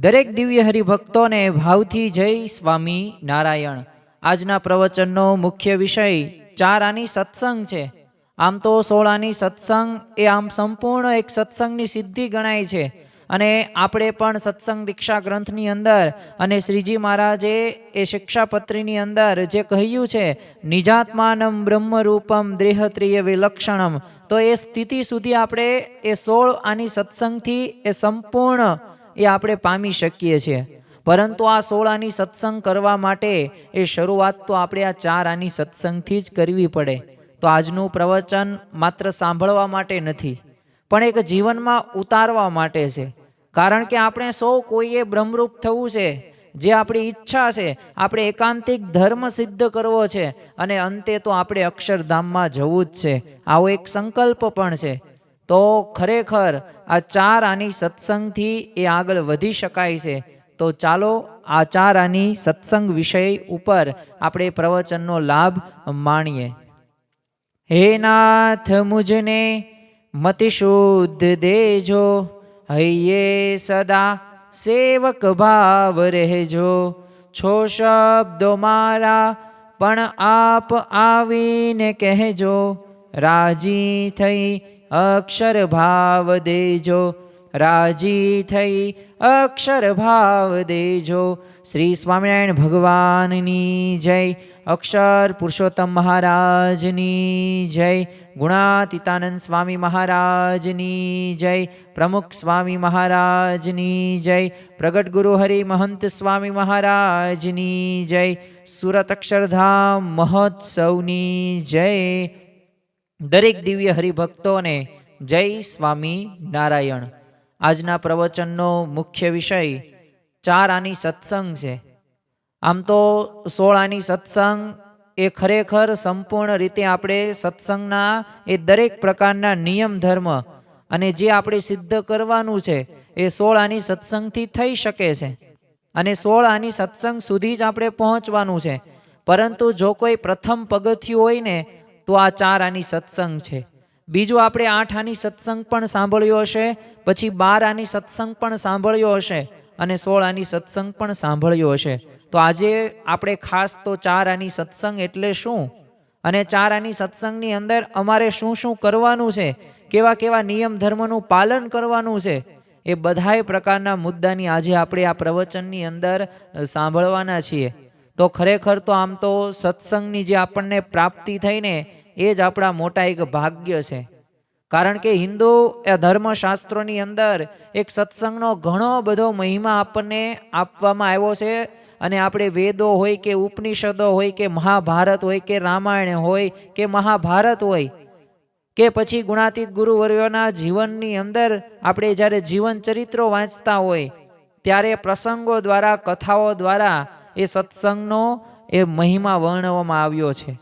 દરેક દિવ્ય હરિભક્તોને ભાવથી જય સ્વામી નારાયણ। આજના પ્રવચનનો મુખ્ય વિષય 4 આની સત્સંગ છે। આમ તો 16 આની સત્સંગ એ આમ સંપૂર્ણ એક સત્સંગની સિદ્ધિ ગણાય છે અને આપણે પણ સત્સંગ દીક્ષા ગ્રંથની અંદર અને શ્રીજી મહારાજે એ શિક્ષાપત્રીની અંદર જે કહ્યું છે નિજાત્માનમ બ્રહ્મરૂપમ દેહત્રિય વિલક્ષણમ, તો એ સ્થિતિ સુધી આપણે એ 16 આની સત્સંગથી એ સંપૂર્ણ એ આપણે પામી શકીએ છીએ। પરંતુ આ 16 આની સત્સંગ કરવા માટે એ શરૂઆત તો આપણે આ 4 આની સત્સંગથી જ કરવી પડે। તો આજનું પ્રવચન માત્ર સાંભળવા માટે નથી, પણ એક જીવનમાં ઉતારવા માટે છે। કારણ કે આપણે સૌ કોઈએ બ્રહ્મરૂપ થવું છે, જે આપણી ઈચ્છા છે। આપણે એકાંતિક ધર્મ સિદ્ધ કરવો છે અને અંતે તો આપણે અક્ષરધામમાં જવું જ છે, આવો એક સંકલ્પ પણ છે। તો ખરેખર આ 4 આની સત્સંગથી એ આગળ વધી શકાય છે। તો ચાલો આ 4 આની સત્સંગ વિષય ઉપર આપણે પ્રવચનનો લાભ માણીએ। હે નાથ મુજને મતિ શુદ્ધ દેજો, હૈયે સદા સેવક ભાવ રહેજો। છો શબ્દો મારા પણ આપ આવીને કહેજો, રાજી થઈ અક્ષર ભાવ દેજો, રાજી થઈ અક્ષર ભાવ દેજો। શ્રી સ્વામિનારાયણ ભગવાનની જય, અક્ષર પુરુષોત્તમ મહારાજની જય, ગુણાતીતાનંદ સ્વામી મહારાજની જય, પ્રમુખ સ્વામી મહારાજની જય, પ્રગટ ગુરુ હરિ મહંત સ્વામી મહારાજની જય, સુરત અક્ષરધામ મહોત્સવની જય। દરેક દિવ્ય હરિભક્તોને જય સ્વામી નારાયણ। આજના પ્રવચનનો મુખ્ય વિષય 4 આની સત્સંગ છે। આમ તો 16 આની સત્સંગ એ ખરેખર સંપૂર્ણ રીતે આપણે સત્સંગના એ દરેક પ્રકારના નિયમ ધર્મ અને જે આપણે સિદ્ધ કરવાનું છે એ 16 આની સત્સંગથી થઈ શકે છે અને 16 આની સત્સંગ સુધી જ આપણે પહોંચવાનું છે। પરંતુ જો કોઈ પ્રથમ પગથિયું હોય ને તો આ 4 આની સત્સંગ છે। બીજું આપણે 8 આની સત્સંગ પણ સાંભળ્યો હશે, પછી 12 આની સત્સંગ પણ સાંભળ્યો હશે અને 16 આની સત્સંગ પણ સાંભળ્યો હશે। તો આજે આપણે ખાસ તો 4 આની સત્સંગ એટલે શું અને 4 આની સત્સંગની અંદર અમારે શું શું કરવાનું છે, કેવા કેવા નિયમ ધર્મનું પાલન કરવાનું છે, એ બધાય પ્રકારના મુદ્દાની આજે આપણે આ પ્રવચનની અંદર સાંભળવાના છીએ। તો ખરેખર તો આમ તો સત્સંગની જે આપણને પ્રાપ્તિ થઈને એ જ આપણા મોટા એક ભાગ્ય છે। કારણ કે હિન્દુ ધર્મશાસ્ત્રોની અંદર એક સત્સંગનો ઘણો બધો મહિમા આપણને આપવામાં આવ્યો છે અને આપણે વેદો હોય કે ઉપનિષદો હોય કે મહાભારત હોય કે રામાયણ હોય કે મહાભારત હોય કે પછી ગુણાતીત ગુરુવર્યોના જીવનની અંદર આપણે જ્યારે જીવન ચરિત્રો વાંચતા હોય ત્યારે પ્રસંગો દ્વારા કથાઓ દ્વારા એ સત્સંગનો એ મહિમા વર્ણવવામાં આવ્યો છે।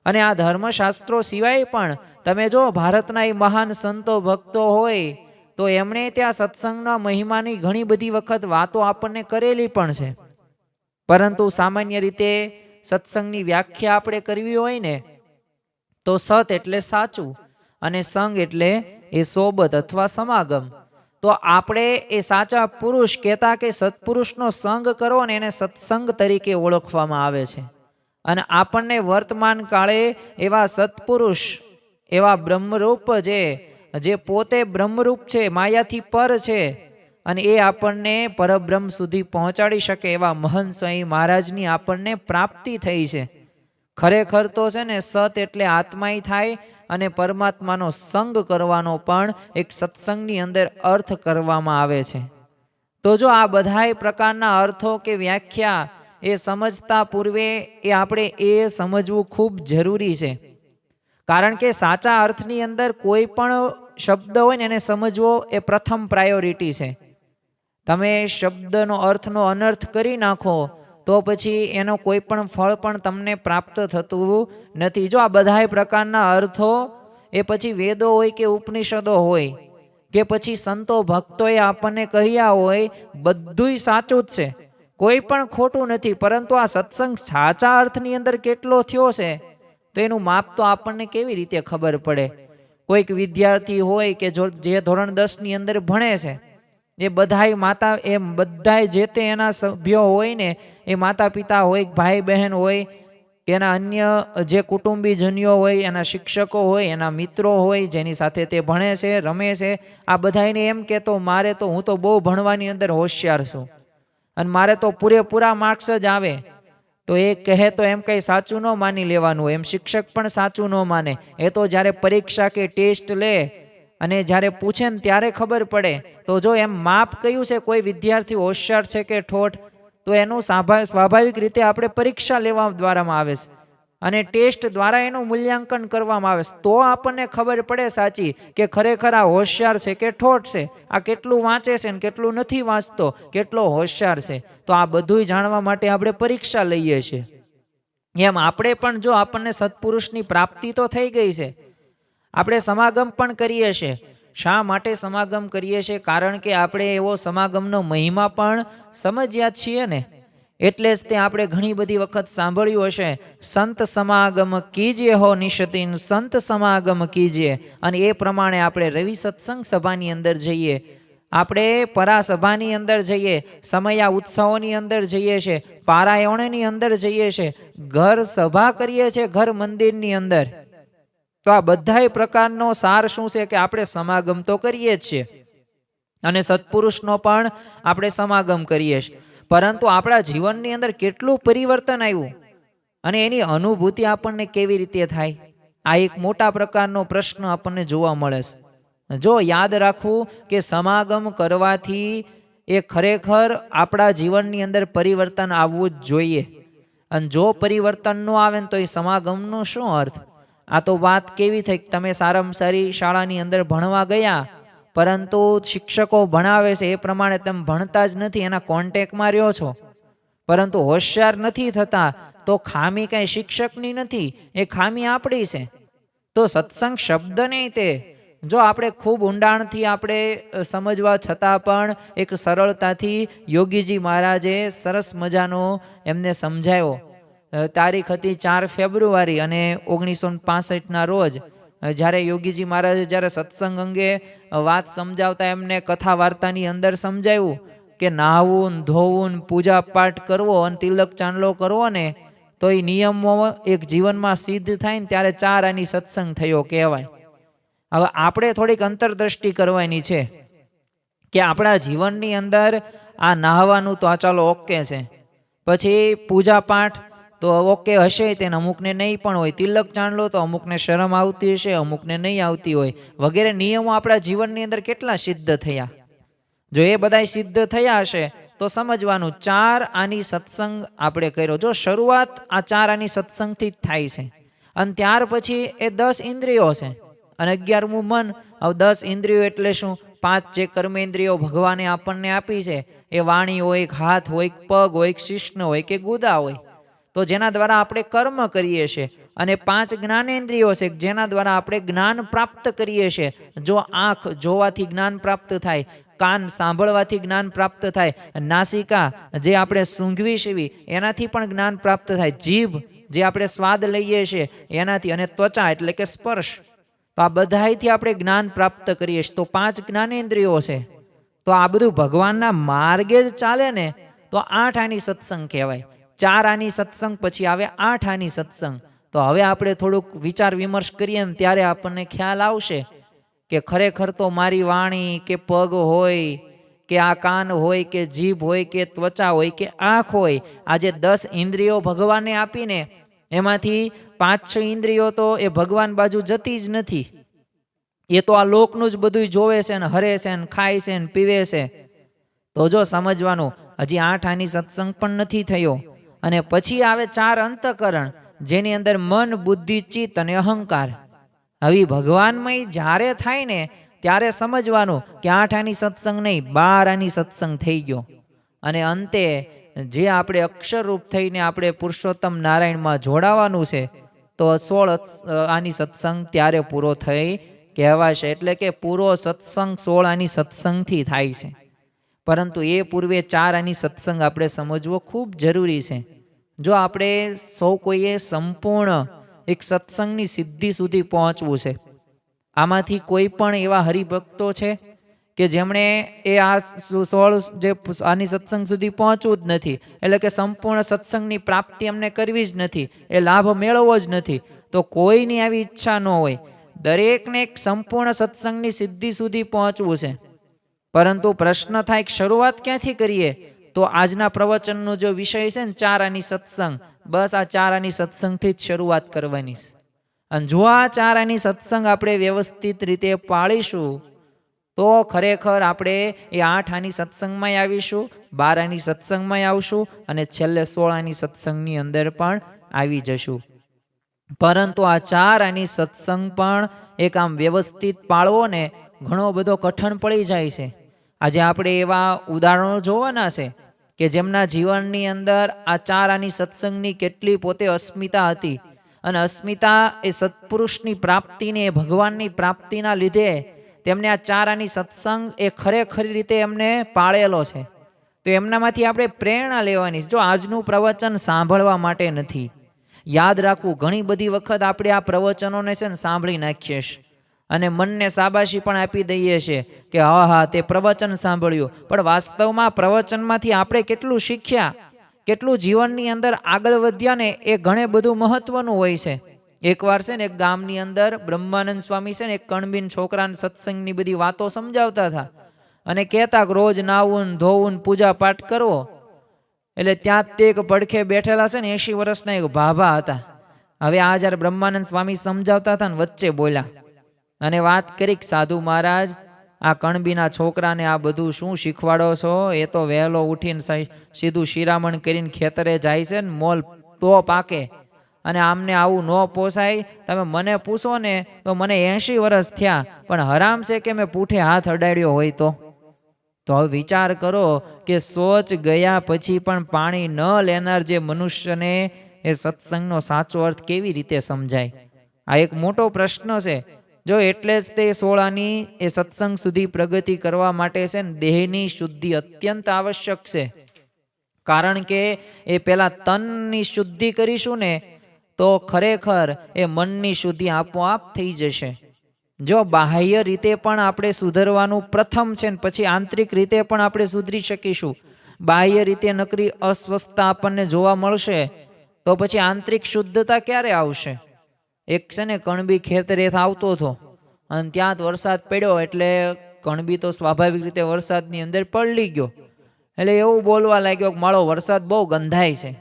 અને આ ધર્મશાસ્ત્રો સિવાય પણ તમે જો ભારતના એ મહાન સંતો ભક્તો હોય તો એમણે ત્યાં સત્સંગના મહિમાની ઘણી બધી વખત વાતો આપણને કરેલી પણ છે। પરંતુ સામાન્ય રીતે સત્સંગની વ્યાખ્યા આપણે કરવી હોય ને તો સત એટલે સાચું અને સંગ એટલે એ સોબત અથવા સમાગમ। તો આપણે એ સાચા પુરુષ કહેતા કે સત્પુરુષનો સંગ કરવો ને એને સત્સંગ તરીકે ઓળખવામાં આવે છે। અને આપણને વર્તમાન કાળે એવા સત્પુરુષ એવા બ્રહ્મરૂપ જે પોતે બ્રહ્મરૂપ છે, માયાથી પર છે અને એ આપણને પરબ્રહ્મ સુધી પહોંચાડી શકે એવા મહંત સ્વામી મહારાજની આપણને પ્રાપ્તિ થઈ છે। ખરેખર તો છે ને સત એટલે આત્માય થાય અને પરમાત્માનો સંગ કરવાનો પણ એક સત્સંગની અંદર અર્થ કરવામાં આવે છે। તો જો આ બધાય પ્રકારના અર્થો કે વ્યાખ્યા એ સમજતા પૂર્વે એ આપણે એ સમજવું ખૂબ જરૂરી છે। કારણ કે સાચા અર્થની અંદર કોઈ પણ શબ્દ હોય ને એને સમજવો એ પ્રથમ પ્રાયોરિટી છે। તમે શબ્દનો અર્થનો અનર્થ કરી નાખો તો પછી એનો કોઈ પણ ફળ પણ તમને પ્રાપ્ત થતું નથી। જો આ બધાય પ્રકારના અર્થો એ પછી વેદો હોય કે ઉપનિષદો હોય કે પછી સંતો ભક્તોએ આપણને કહ્યા હોય, બધુંય સાચું જ છે, કોઈ પણ ખોટું નથી। પરંતુ આ સત્સંગ સાચા અર્થની અંદર કેટલો થયો છે તો એનું માપ તો આપણને કેવી રીતે ખબર પડે? કોઈક વિદ્યાર્થી હોય કે જે ધોરણ 10 ની અંદર ભણે છે એ બધાય માતા એ બધાય જે તે એના સભ્યો હોય ને, એ માતા પિતા હોય, ભાઈ બહેન હોય, એના અન્ય જે કુટુંબીજનીઓ હોય, એના શિક્ષકો હોય, એના મિત્રો હોય, જેની સાથે તે ભણે છે, રમે છે, આ બધાને એમ કહેતો હું તો બહુ ભણવાની અંદર હોશિયાર છું અને મારે તો પૂરેપૂરા માર્ક્સ જ આવે, તો એ કહે તો એમ કંઈ સાચું ન માની લેવાનું. એમ શિક્ષક પણ સાચું ન માને. એ તો જ્યારે પરીક્ષા કે ટેસ્ટ લે અને જ્યારે પૂછે ને ત્યારે ખબર પડે. તો જો એમ માપ કયું છે કોઈ વિદ્યાર્થી હોશિયાર છે કે ઠોઠ, તો એનું સ્વાભાવિક રીતે આપણે પરીક્ષા લેવા દ્વારામાં આવે છે અને ટેસ્ટ દ્વારા એનું મૂલ્યાંકન કરવામાં આવે છે. તો આપણને ખબર પડે સાચી કે ખરેખર આ હોશિયાર છે કે ઠોઠ છે, આ કેટલું વાંચે છે ને કેટલું નથી વાંચતો, કેટલો હોશિયાર છે. તો આ બધું જાણવા માટે આપણે પરીક્ષા લઈએ છીએ. એમ આપણે પણ જો આપણને સત્પુરુષની પ્રાપ્તિ તો થઈ ગઈ છે, આપણે સમાગમ પણ કરીએ છીએ. શા માટે સમાગમ કરીએ છીએ? કારણ કે આપણે એવો સમાગમનો મહિમા પણ સમજ્યા છીએ ને. એટલે જ તે આપણે ઘણી બધી વખત સાંભળ્યું હશે, સંત સમાગમ કીજે હો નિશતીન, સંત સમાગમ કીજે. અને એ પ્રમાણે આપણે રવિ સત્સંગ સભાની અંદર જઈએ, આપણે પરાસભાની અંદર જઈએ, સમયા ઉત્સવોની અંદર જઈએ છીએ, પારાયણની અંદર જઈએ છીએ, ઘર સભા કરીએ છીએ, ઘર મંદિરની અંદર. તો આ બધા પ્રકારનો સાર શું છે કે આપણે સમાગમ તો કરીએ જ છીએ અને સત્પુરુષનો પણ આપણે સમાગમ કરીએ છીએ. પરંતુ આપણા જીવનની અંદર કેટલું પરિવર્તન આવ્યું અને એની અનુભૂતિ આપણને કેવી રીતે થાય, આ એક મોટા પ્રકારનો પ્રશ્ન આપણને જોવા મળે છે. જો યાદ રાખવું કે સમાગમ કરવાથી એ ખરેખર આપણા જીવનની અંદર પરિવર્તન આવવું જ જોઈએ. અને જો પરિવર્તન ન આવે ને તો એ સમાગમનો શું અર્થ? આ તો વાત કેવી થઈ, તમે સારામાં સારી શાળાની અંદર ભણવા ગયા, પરંતુ શિક્ષકો ભણાવે છે એ પ્રમાણે તમે ભણતા જ નથી, એના કોન્ટેક્ટમાં રહ્યો છો, પરંતુ હોશિયાર નથી થતા, તો ખામી કાંઈ શિક્ષકની નથી, એ ખામી આપણી છે. તો સત્સંગ શબ્દ નહીં, તે જો આપણે ખૂબ ઊંડાણથી આપણે સમજવા છતાં પણ એક સરળતાથી યોગીજી મહારાજે સરસ મજાનો એમને સમજાવ્યો. તારીખ હતી 4 ફેબ્રુઆરી અને 1965ના રોજ, જ્યારે યોગીજી મહારાજે જ્યારે સત્સંગ અંગે વાત સમજાવતા એમને કથા વાર્તાની અંદર સમજાવ્યું કે નાહવું, ધોવું, પૂજા પાઠ કરવો અને તિલક ચાંદલો કરવો ને, તો એ નિયમો એક જીવનમાં સિદ્ધ થાય ને ત્યારે 4 આની સત્સંગ થયો કહેવાય. હવે આપણે થોડીક અંતરદ્રષ્ટિ કરવાની છે કે આપણા જીવનની અંદર આ નાહવાનું તો આ ચાલો ઓકે છે, પછી પૂજા પાઠ તો ઓકે હશે, તેને અમુકને નહીં પણ હોય, તિલક ચાંદલો તો અમુકને શરમ આવતી હશે, અમુકને નહીં આવતી હોય, વગેરે નિયમો આપણા જીવનની અંદર કેટલા સિદ્ધ થયા. જો એ બધા સિદ્ધ થયા હશે તો સમજવાનું 4 આની સત્સંગ આપણે કર્યો. જો શરૂઆત આ 4 આની સત્સંગથી જ થાય છે અને ત્યાર પછી એ 10 ઇન્દ્રિયો છે અને 11મું મન. હવે 10 ઇન્દ્રિયો એટલે શું? 5 જે કર્મેન્દ્રિયો ભગવાને આપણને આપી છે, એ વાણી હોય, હાથ હોય, પગ હોય, શિષ્ણ હોય કે ગુદા હોય, તો જેના દ્વારા આપણે કર્મ કરીએ છીએ. અને 5 જ્ઞાનેન્દ્રિયો છે જેના દ્વારા આપણે જ્ઞાન પ્રાપ્ત કરીએ છીએ. જો આંખ જોવાથી જ્ઞાન પ્રાપ્ત થાય, કાન સાંભળવાથી જ્ઞાન પ્રાપ્ત થાય, નાસિકા જે આપણે સૂંઘવી છીએ એનાથી પણ જ્ઞાન પ્રાપ્ત થાય, જીભ જે આપણે સ્વાદ લઈએ છીએ એનાથી, અને ત્વચા એટલે કે સ્પર્શ. તો આ બધાથી આપણે જ્ઞાન પ્રાપ્ત કરીએ છીએ. તો 5 જ્ઞાનેન્દ્રિયો છે. તો આ બધું ભગવાનના માર્ગે જ ચાલે ને, તો 8 આની સત્સંગ કહેવાય. 4 આની સત્સંગ પછી આવે 8 આની સત્સંગ. તો હવે આપણે થોડુંક વિચાર વિમર્શ કરીએ ને ત્યારે આપણને ખ્યાલ આવશે કે ખરેખર તો મારી વાણી કે પગ હોય કે આ કાન હોય કે જીભ હોય કે ત્વચા હોય કે આંખ હોય, આ જે 10 ઇન્દ્રિયો ભગવાને આપીને એમાંથી 5-6 ઇન્દ્રિયો તો એ ભગવાન બાજુ જતી જ નથી. એ તો આ લોકનું જ બધું જોવે છે ને, હરે છે ને, ખાય છે ને, પીવે છે. તો જો સમજવાનું, હજી 8 આની સત્સંગ પણ નથી થયો. અને પછી આવે 4 અંતઃકરણ, જેની અંદર મન, બુદ્ધિ, ચિત્ત અને અહંકાર. હવે ભગવાનમય જ્યારે થાય ને ત્યારે સમજવાનું કે 8 આની સત્સંગ નહીં, 12 આની સત્સંગ થઈ ગયો. અને અંતે જે આપણે અક્ષરરૂપ થઈને આપણે પુરુષોત્તમ નારાયણમાં જોડાવાનું છે, તો 16 આની સત્સંગ ત્યારે પૂરો થઈ કહેવાશે. એટલે કે પૂરો સત્સંગ 16 આની સત્સંગથી થાય છે. પરંતુ એ પૂર્વે 4 આની સત્સંગ આપણે સમજવો ખૂબ જરૂરી છે. જો આપણે સૌ કોઈએ સંપૂર્ણ એક સત્સંગની સિદ્ધિ સુધી પહોંચવું છે. આમાંથી કોઈ પણ એવા હરિભક્તો છે કે જેમણે એ આ 16 જે આની સત્સંગ સુધી પહોંચવું જ નથી, એટલે કે સંપૂર્ણ સત્સંગની પ્રાપ્તિ એમને કરવી જ નથી, એ લાભ મેળવવો જ નથી, તો કોઈની આવી ઈચ્છા ન હોય. દરેકને એક સંપૂર્ણ સત્સંગની સિદ્ધિ સુધી પહોંચવું છે. પરંતુ પ્રશ્ન થાય કે શરૂઆત ક્યાંથી કરીએ? તો આજના પ્રવચનનો જો વિષય છે ને 4 આની સત્સંગ, બસ આ 4 આની સત્સંગથી જ શરૂઆત કરવાની છે. અને જો આ 4 આની સત્સંગ આપણે વ્યવસ્થિત રીતે પાળીશું તો ખરેખર આપણે એ 8 આની સત્સંગમાં આવીશું, 12 આની સત્સંગમાં આવશું અને છેલ્લે 16 આની સત્સંગની અંદર પણ આવી જશું. પરંતુ આ 4 આની સત્સંગ પણ એક આમ વ્યવસ્થિત પાળવો ને ઘણો બધો કઠણ પડી જાય છે. આજે આપણે એવા ઉદાહરણો જોવાના છે કે જેમના જીવનની અંદર આ 4 આની સત્સંગની કેટલી પોતે અસ્મિતા હતી, અને અસ્મિતા એ સત્પુરુષની પ્રાપ્તિને, ભગવાનની પ્રાપ્તિના લીધે તેમને આ 4 આની સત્સંગ એ ખરેખર રીતે એમને પાળેલો છે. તો એમનામાંથી આપણે પ્રેરણા લેવાની. જો આજનું પ્રવચન સાંભળવા માટે નથી, યાદ રાખવું, ઘણી બધી વખત આપણે આ પ્રવચનોને છે ને સાંભળી નાખીએ છીએ અને મનને શાબાશી પણ આપી દઈએ છીએ કે હા તે પ્રવચન સાંભળ્યું, પણ વાસ્તવમાં પ્રવચનમાંથી આપણે કેટલું શીખ્યા, કેટલું જીવનની અંદર આગળ વધ્યા ને એ ઘણે બધું મહત્વનું હોય છે. એકવાર છે ને એક ગામની અંદર બ્રહ્માનંદ સ્વામી છે ને એક કણબીન છોકરાને સત્સંગની બધી વાતો સમજાવતા હતા અને કહેતા કે રોજ નાવું ધોવું પૂજા પાઠ કરવો. એટલે ત્યાં તે એક પડખે બેઠેલા છે ને 80 વર્ષના એક ભાભા હતા. હવે આ જ્યારે બ્રહ્માનંદ સ્વામી સમજાવતા હતા ને વચ્ચે બોલ્યા અને વાત કરી કે સાધુ મહારાજ, આ કણબીના છોકરાને આ બધું શું શીખવાડો છો? એ તો વહેલો ઉઠીને સીધું શિરામણ કરીને ખેતરે જાય છે ને મોલ તો પાકે, અને આમને આવું ન પોસાય. તમે મને પૂછો ને તો મને 80 વર્ષ થયા, પણ હરામ છે કે મેં પૂઠે હાથ અડાડ્યો હોય તો હવે વિચાર કરો કે સોચ ગયા પછી પણ પાણી ન લેનાર જે મનુષ્યને એ સત્સંગનો સાચો અર્થ કેવી રીતે સમજાય? આ એક મોટો પ્રશ્ન છે. જો એટલે જ તે 16 આની એ સત્સંગ સુધી પ્રગતિ કરવા માટે છે ને દેહની શુદ્ધિ અત્યંત આવશ્યક છે. કારણ કે એ પહેલા તનની શુદ્ધિ કરીશું ને તો ખરેખર એ મનની શુદ્ધિ આપોઆપ થઈ જશે. જો બાહ્ય રીતે પણ આપણે સુધરવાનું પ્રથમ છે ને પછી આંતરિક રીતે પણ આપણે સુધરી શકીશું. બાહ્ય રીતે નકરી અસ્વસ્થતા આપણને જોવા મળશે તો પછી આંતરિક શુદ્ધતા ક્યારે આવશે? એક છે ને કણબી ખેતરે આવતો હતો અને ત્યાં જ વરસાદ પડ્યો, એટલે કણબી તો સ્વાભાવિક રીતે વરસાદની અંદર પલળી ગયો. એટલે એવું બોલવા લાગ્યો કે મારો વરસાદ બહુ ગંધાય છે.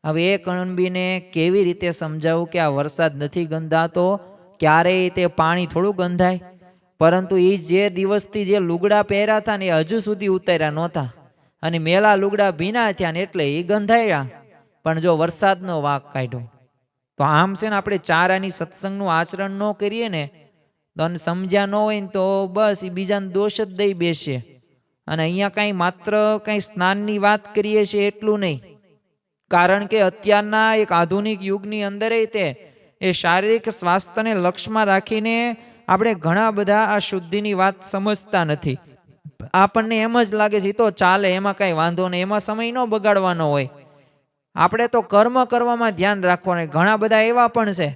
હવે એ કણબીને કેવી રીતે સમજાવું કે આ વરસાદ નથી ગંધાતો, ક્યારેય તે પાણી થોડું ગંધાય? પરંતુ એ જે દિવસથી જે લુગડા પહેર્યા હતા ને એ હજુ સુધી ઉતાર્યા નહોતા, અને મેલા લુગડા ભીના થયા ને એટલે એ ગંધાયા. પણ જો વરસાદનો વાંક કાઢ્યો. તો આમ છે ને આપણે 4 આની સત્સંગનું આચરણ ન કરીએ ને તો સમજ્યા ન હોય ને તો બસ એ બીજાને દોષ જ દઈ બેસીએ. અને અહીંયા કાંઈ માત્ર કાંઈ સ્નાનની વાત કરીએ છીએ એટલું નહીં, કારણ કે અત્યારના એક આધુનિક યુગની અંદર તે એ શારીરિક સ્વાસ્થ્યને લક્ષ્યમાં રાખીને આપણે ઘણા બધા આ શુદ્ધિની વાત સમજતા નથી. આપણને એમ જ લાગે છે તો ચાલે, એમાં કાંઈ વાંધો નહીં, એમાં સમય ન બગાડવાનો હોય. આપણે તો કર્મ કરવામાં ધ્યાન રાખવાનું. ઘણા બધા એવા પણ છે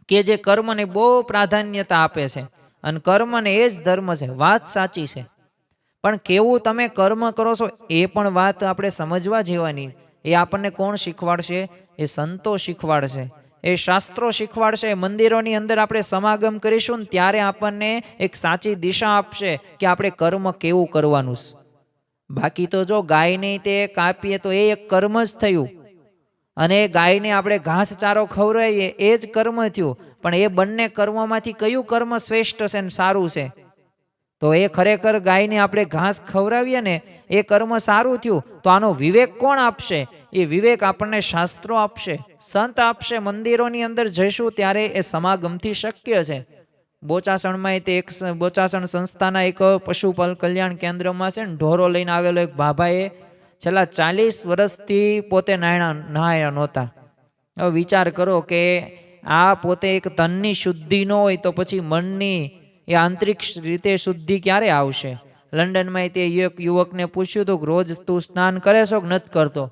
કે જે કર્મને બહુ પ્રાધાન્યતા આપે છે અને કર્મને એ જ ધર્મ છે. વાત સાચી છે, પણ કેવું તમે કર્મ કરો છો એ પણ વાત આપણે સમજવા જેવાની. એ આપણને કોણ શીખવાડશે? એ સંતો શીખવાડશે, એ શાસ્ત્રો શીખવાડશે. મંદિરોની અંદર આપણે સમાગમ કરીશું ને ત્યારે આપણને એક સાચી દિશા આપશે કે આપણે કર્મ કેવું કરવાનું છે. બાકી તો જો ગાયને તે કાપીએ તો એ એક કર્મ જ થયું, અને ગાયને આપણે ઘાસચારો ખવડાવીએ એ જ કર્મ થયું. પણ એ બંને કર્મમાંથી કયું કર્મ શ્રેષ્ઠ છે ને સારું છે? તો એ ખરેખર ગાયને આપણે ઘાસ ખવડાવીએ ને એ કર્મ સારું થયું. તો આનો વિવેક કોણ આપશે? એ વિવેક આપણને શાસ્ત્રો આપશે, સંત આપશે. મંદિરોની અંદર જઈશું ત્યારે એ સમાગમથી શક્ય છે. બોચાસણમાં તે એક બોચાસણ સંસ્થાના એક પશુપાલ કલ્યાણ કેન્દ્રમાં છે ને ઢોરો લઈને આવેલો એક બાબાએ છેલ્લા 40 વર્ષથી પોતે નહાયા નહોતા. હવે વિચાર કરો કે આ પોતે એક તનની શુદ્ધિ ન હોય તો પછી મનની એ આંતરિક રીતે શુદ્ધિ ક્યારે આવશે? લંડનમાં તે યુવકને પૂછ્યું હતું કે રોજ તું સ્નાન કરે છો કે નથી કરતો?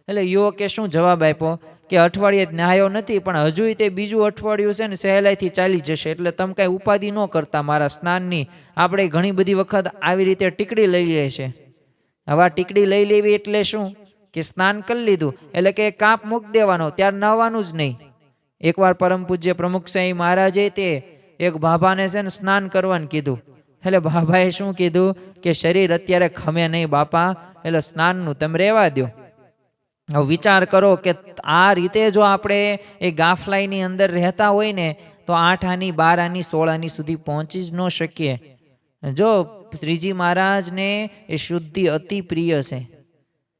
એટલે યુવકે શું જવાબ આપ્યો કે અઠવાડિયે જ નહાયો નથી, પણ હજુય તે બીજું અઠવાડિયું છે ને સહેલાઈથી ચાલી જશે, એટલે તમે કાંઈ ઉપાધિ ન કરતા મારા સ્નાનની. આપણે ઘણી બધી વખત આવી રીતે ટીકડી લઈ લે છે. હવે આ ટીકડી લઈ લેવી એટલે શું કે સ્નાન કરી લીધું એટલે કે કાપ મૂકી દેવાનો, ત્યારે નહાવાનું જ નહીં. એકવાર પરમ પૂજ્ય પ્રમુખ સાંઈ મહારાજે તે એક ભાભાને છે ને સ્નાન કરવાનું કીધું. એટલે બાબાએ શું કીધું કે શરીર અત્યારે ખમે નહીં બાપા, એટલે સ્નાનનું તમે રહેવા દો. હવે વિચાર કરો કે આ રીતે જો આપણે એ ગાફલાઈની અંદર રહેતા હોય ને તો 8 આની 12 આની 16 આની સુધી પહોંચી જ ન શકીએ. જો શ્રીજી મહારાજને એ શુદ્ધિ અતિ પ્રિય છે.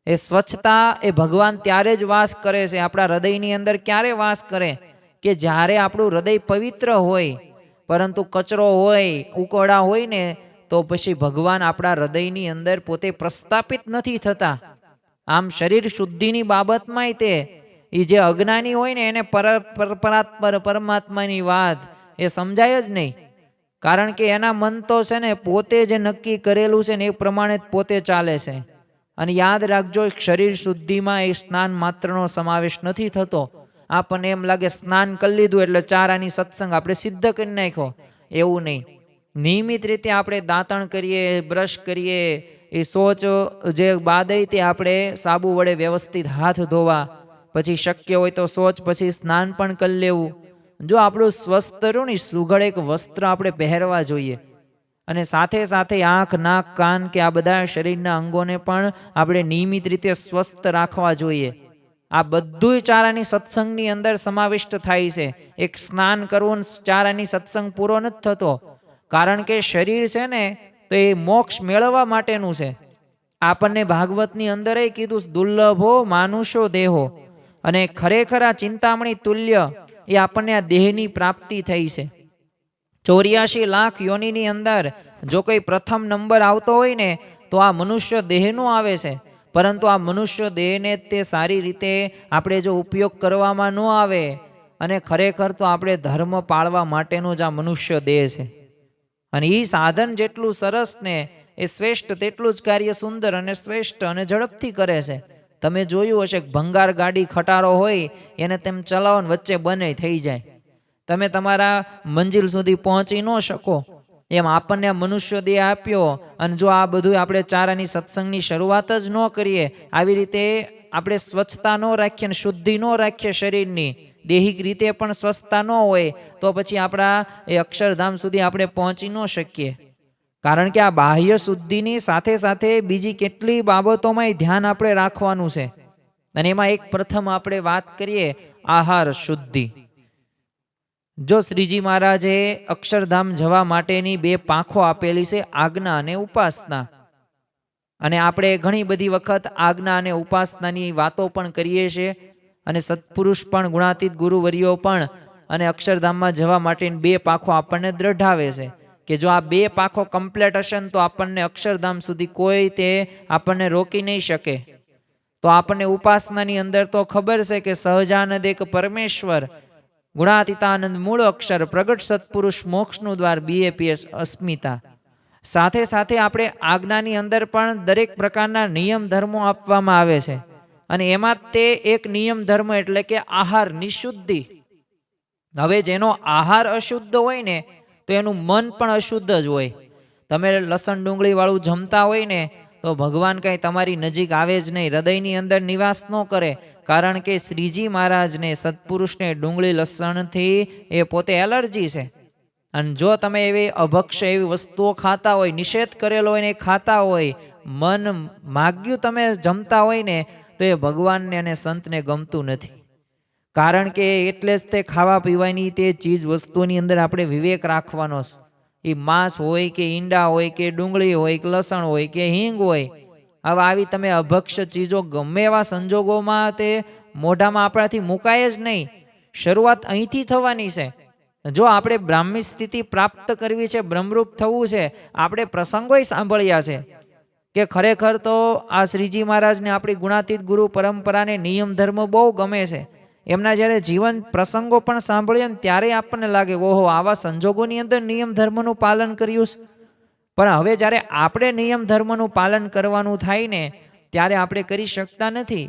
એ સ્વચ્છતા એ ભગવાન ત્યારે જ વાસ કરે છે આપણા હૃદયની અંદર. ક્યારે વાસ કરે કે જ્યારે આપણું હૃદય પવિત્ર હોય, પરંતુ કચરો હોય, ઉકળા હોય ને તો પછી ભગવાન આપણા હૃદયની અંદર પોતે પ્રસ્થાપિત નથી થતા. આમ શરીર શુદ્ધિની બાબતમાંય તે એ જે અજ્ઞાની હોય ને એને પરમાત્માની વાત એ સમજાય જ નહીં. કારણ કે એના મન તો છે ને પોતે જે નક્કી કરેલું છે ને એ પ્રમાણે જ પોતે ચાલે છે. અને યાદ રાખજો, શરીર શુદ્ધિમાં એ સ્નાન માત્રનો સમાવેશ નથી થતો. આપણને એમ લાગે સ્નાન કરી લીધું એટલે 4 આની સત્સંગ આપણે સિદ્ધ કરી નાખ્યો, એવું નહીં. નિયમિત રીતે આપણે દાંતણ કરીએ, બ્રશ કરીએ, એ શૌચ જે બાદય તે આપણે સાબુ વડે વ્યવસ્થિત હાથ ધોવા, પછી શક્ય હોય તો શૌચ પછી સ્નાન પણ કરી લેવું. જો આપણું સ્વસ્થ રહ્યું ને સુઘડ એક વસ્ત્ર આપણે પહેરવા જોઈએ. અને સાથે સાથે આંખ, નાક, કાન કે આ બધા શરીરના અંગોને પણ આપણે નિયમિત રીતે સ્વસ્થ રાખવા જોઈએ. આ બધુંય 4 આની સત્સંગની અંદર સમાવિષ્ટ થાય છે. એક સ્નાન કરવું 4 આની સત્સંગ પૂરો નથી થતો. કારણ કે શરીર છે ને તો એ મોક્ષ મેળવવા માટેનું છે. આપણને ભાગવતની અંદર એ કીધું દુર્લભો માનુષો દેહો, અને ખરેખર આ ચિંતામણી તુલ્ય એ આપણને આ દેહની પ્રાપ્તિ થઈ છે. 84 લાખ યોનિની અંદર જો કોઈ પ્રથમ નંબર આવતો હોય ને તો આ મનુષ્ય દેહનો આવે છે. પરંતુ આ મનુષ્ય દેહને તે સારી રીતે આપણે જો ઉપયોગ કરવામાં ન આવે, અને ખરેખર તો આપણે ધર્મ પાળવા માટેનો જ આ મનુષ્ય દેહ છે. અને એ સાધન જેટલું સરસ ને એ શ્રેષ્ઠ તેટલું જ કાર્ય સુંદર અને શ્રેષ્ઠ અને ઝડપથી કરે છે. તમે જોયું હશે કે ભંગાર ગાડી ખટારો હોય એને તેમ ચલાવો ને વચ્ચે બને થઈ જાય, તમે તમારા મંજિલ સુધી પહોંચી ન શકો. એમ આપણને આ મનુષ્ય દેહ આપ્યો, અને જો આ બધું આપણે 4 આની સત્સંગની શરૂઆત જ ન કરીએ, આવી રીતે આપણે સ્વચ્છતા ન રાખીએ અને શુદ્ધિ ન રાખીએ શરીરની, દેહિક રીતે પણ સ્વચ્છતા ન હોય, તો પછી આપણા એ અક્ષરધામ સુધી આપણે પહોંચી ન શકીએ. કારણ કે આ બાહ્ય શુદ્ધિની સાથે સાથે બીજી કેટલી બાબતોમાં ધ્યાન આપણે રાખવાનું છે. અને એમાં એક પ્રથમ આપણે વાત કરીએ આહાર શુદ્ધિ. જો શ્રીજી મહારાજે અક્ષરધામ જવા માટેની 2 પાંખો આપેલી છે, આજ્ઞા અને ઉપાસના. અને આપણે ઘણી બધી વખત આજ્ઞા અને ઉપાસનાની વાતો પણ કરીએ છીએ. અને સત્પુરુષ પણ ગુણાતીત ગુરુવર્યો પણ અને અક્ષરધામમાં જવા માટેની 2 પાંખો આપણને દ્રઢાવે છે કે જો આ 2 પાંખો કમ્પ્લેટ હશે ને તો આપણને અક્ષરધામ સુધી કોઈ તે આપણને રોકી નહીં શકે. તો આપણને ઉપાસનાની અંદર તો ખબર છે કે સહજાનંદ એક પરમેશ્વર, ગુણાતીતાનંદ મૂળ અક્ષર, પ્રગટ સત્પુરુષ, મોક્ષનું દ્વાર, BAPS અસ્મિતા. સાથે સાથે આપણે આજ્ઞાની અંદર પણ દરેક પ્રકારના નિયમ ધર્મો આપવામાં આવે છે. અને એમાં તે એક નિયમ ધર્મ એટલે કે આહાર નિશુદ્ધિ. હવે જેનો આહાર અશુદ્ધ હોય ને તો એનું મન પણ અશુદ્ધ જ હોય. તમે લસણ ડુંગળી વાળું જમતા હોય ને તો ભગવાન કાંઈ તમારી નજીક આવે જ નહીં, હૃદયની અંદર નિવાસ ન કરે. કારણ કે શ્રીજી મહારાજને, સત્પુરુષને ડુંગળી લસણથી એ પોતે એલર્જી છે. અને જો તમે એવી અભક્ષ્ય એવી વસ્તુઓ ખાતા હોય, નિષેધ કરેલો હોય ને એ ખાતા હોય, મન માગ્યું તમે જમતા હોય ને તો એ ભગવાનને અને સંતને ગમતું નથી. કારણ કે એટલે જ તે ખાવા પીવાની તે ચીજ વસ્તુની અંદર આપણે વિવેક રાખવાનો છે. એ માંસ હોય કે ઈંડા હોય કે ડુંગળી હોય કે લસણ હોય કે હિંગ હોય, હવે આવી તમે અભક્ષ્ય ચીજો ગમે એવા સંજોગોમાં તે મોઢામાં આપણાથી મુકાય જ નહીં. શરૂઆત અહીંથી થવાની છે. જો આપણે બ્રાહ્મી સ્થિતિ પ્રાપ્ત કરવી છે, બ્રહ્મરૂપ થવું છે, આપણે પ્રસંગોય સાંભળ્યા છે કે ખરેખર તો આ શ્રીજી મહારાજને આપણી ગુણાતીત ગુરુ પરંપરાને નિયમ ધર્મ બહુ ગમે છે. એમના જ્યારે જીવન પ્રસંગો પણ સાંભળીએ ને ત્યારે આપણને લાગે ઓહો, આવા સંજોગોની અંદર નિયમ ધર્મનું પાલન કર્યું છે. પણ હવે જ્યારે આપણે નિયમ ધર્મનું પાલન કરવાનું થાય ને ત્યારે આપણે કરી શકતા નથી.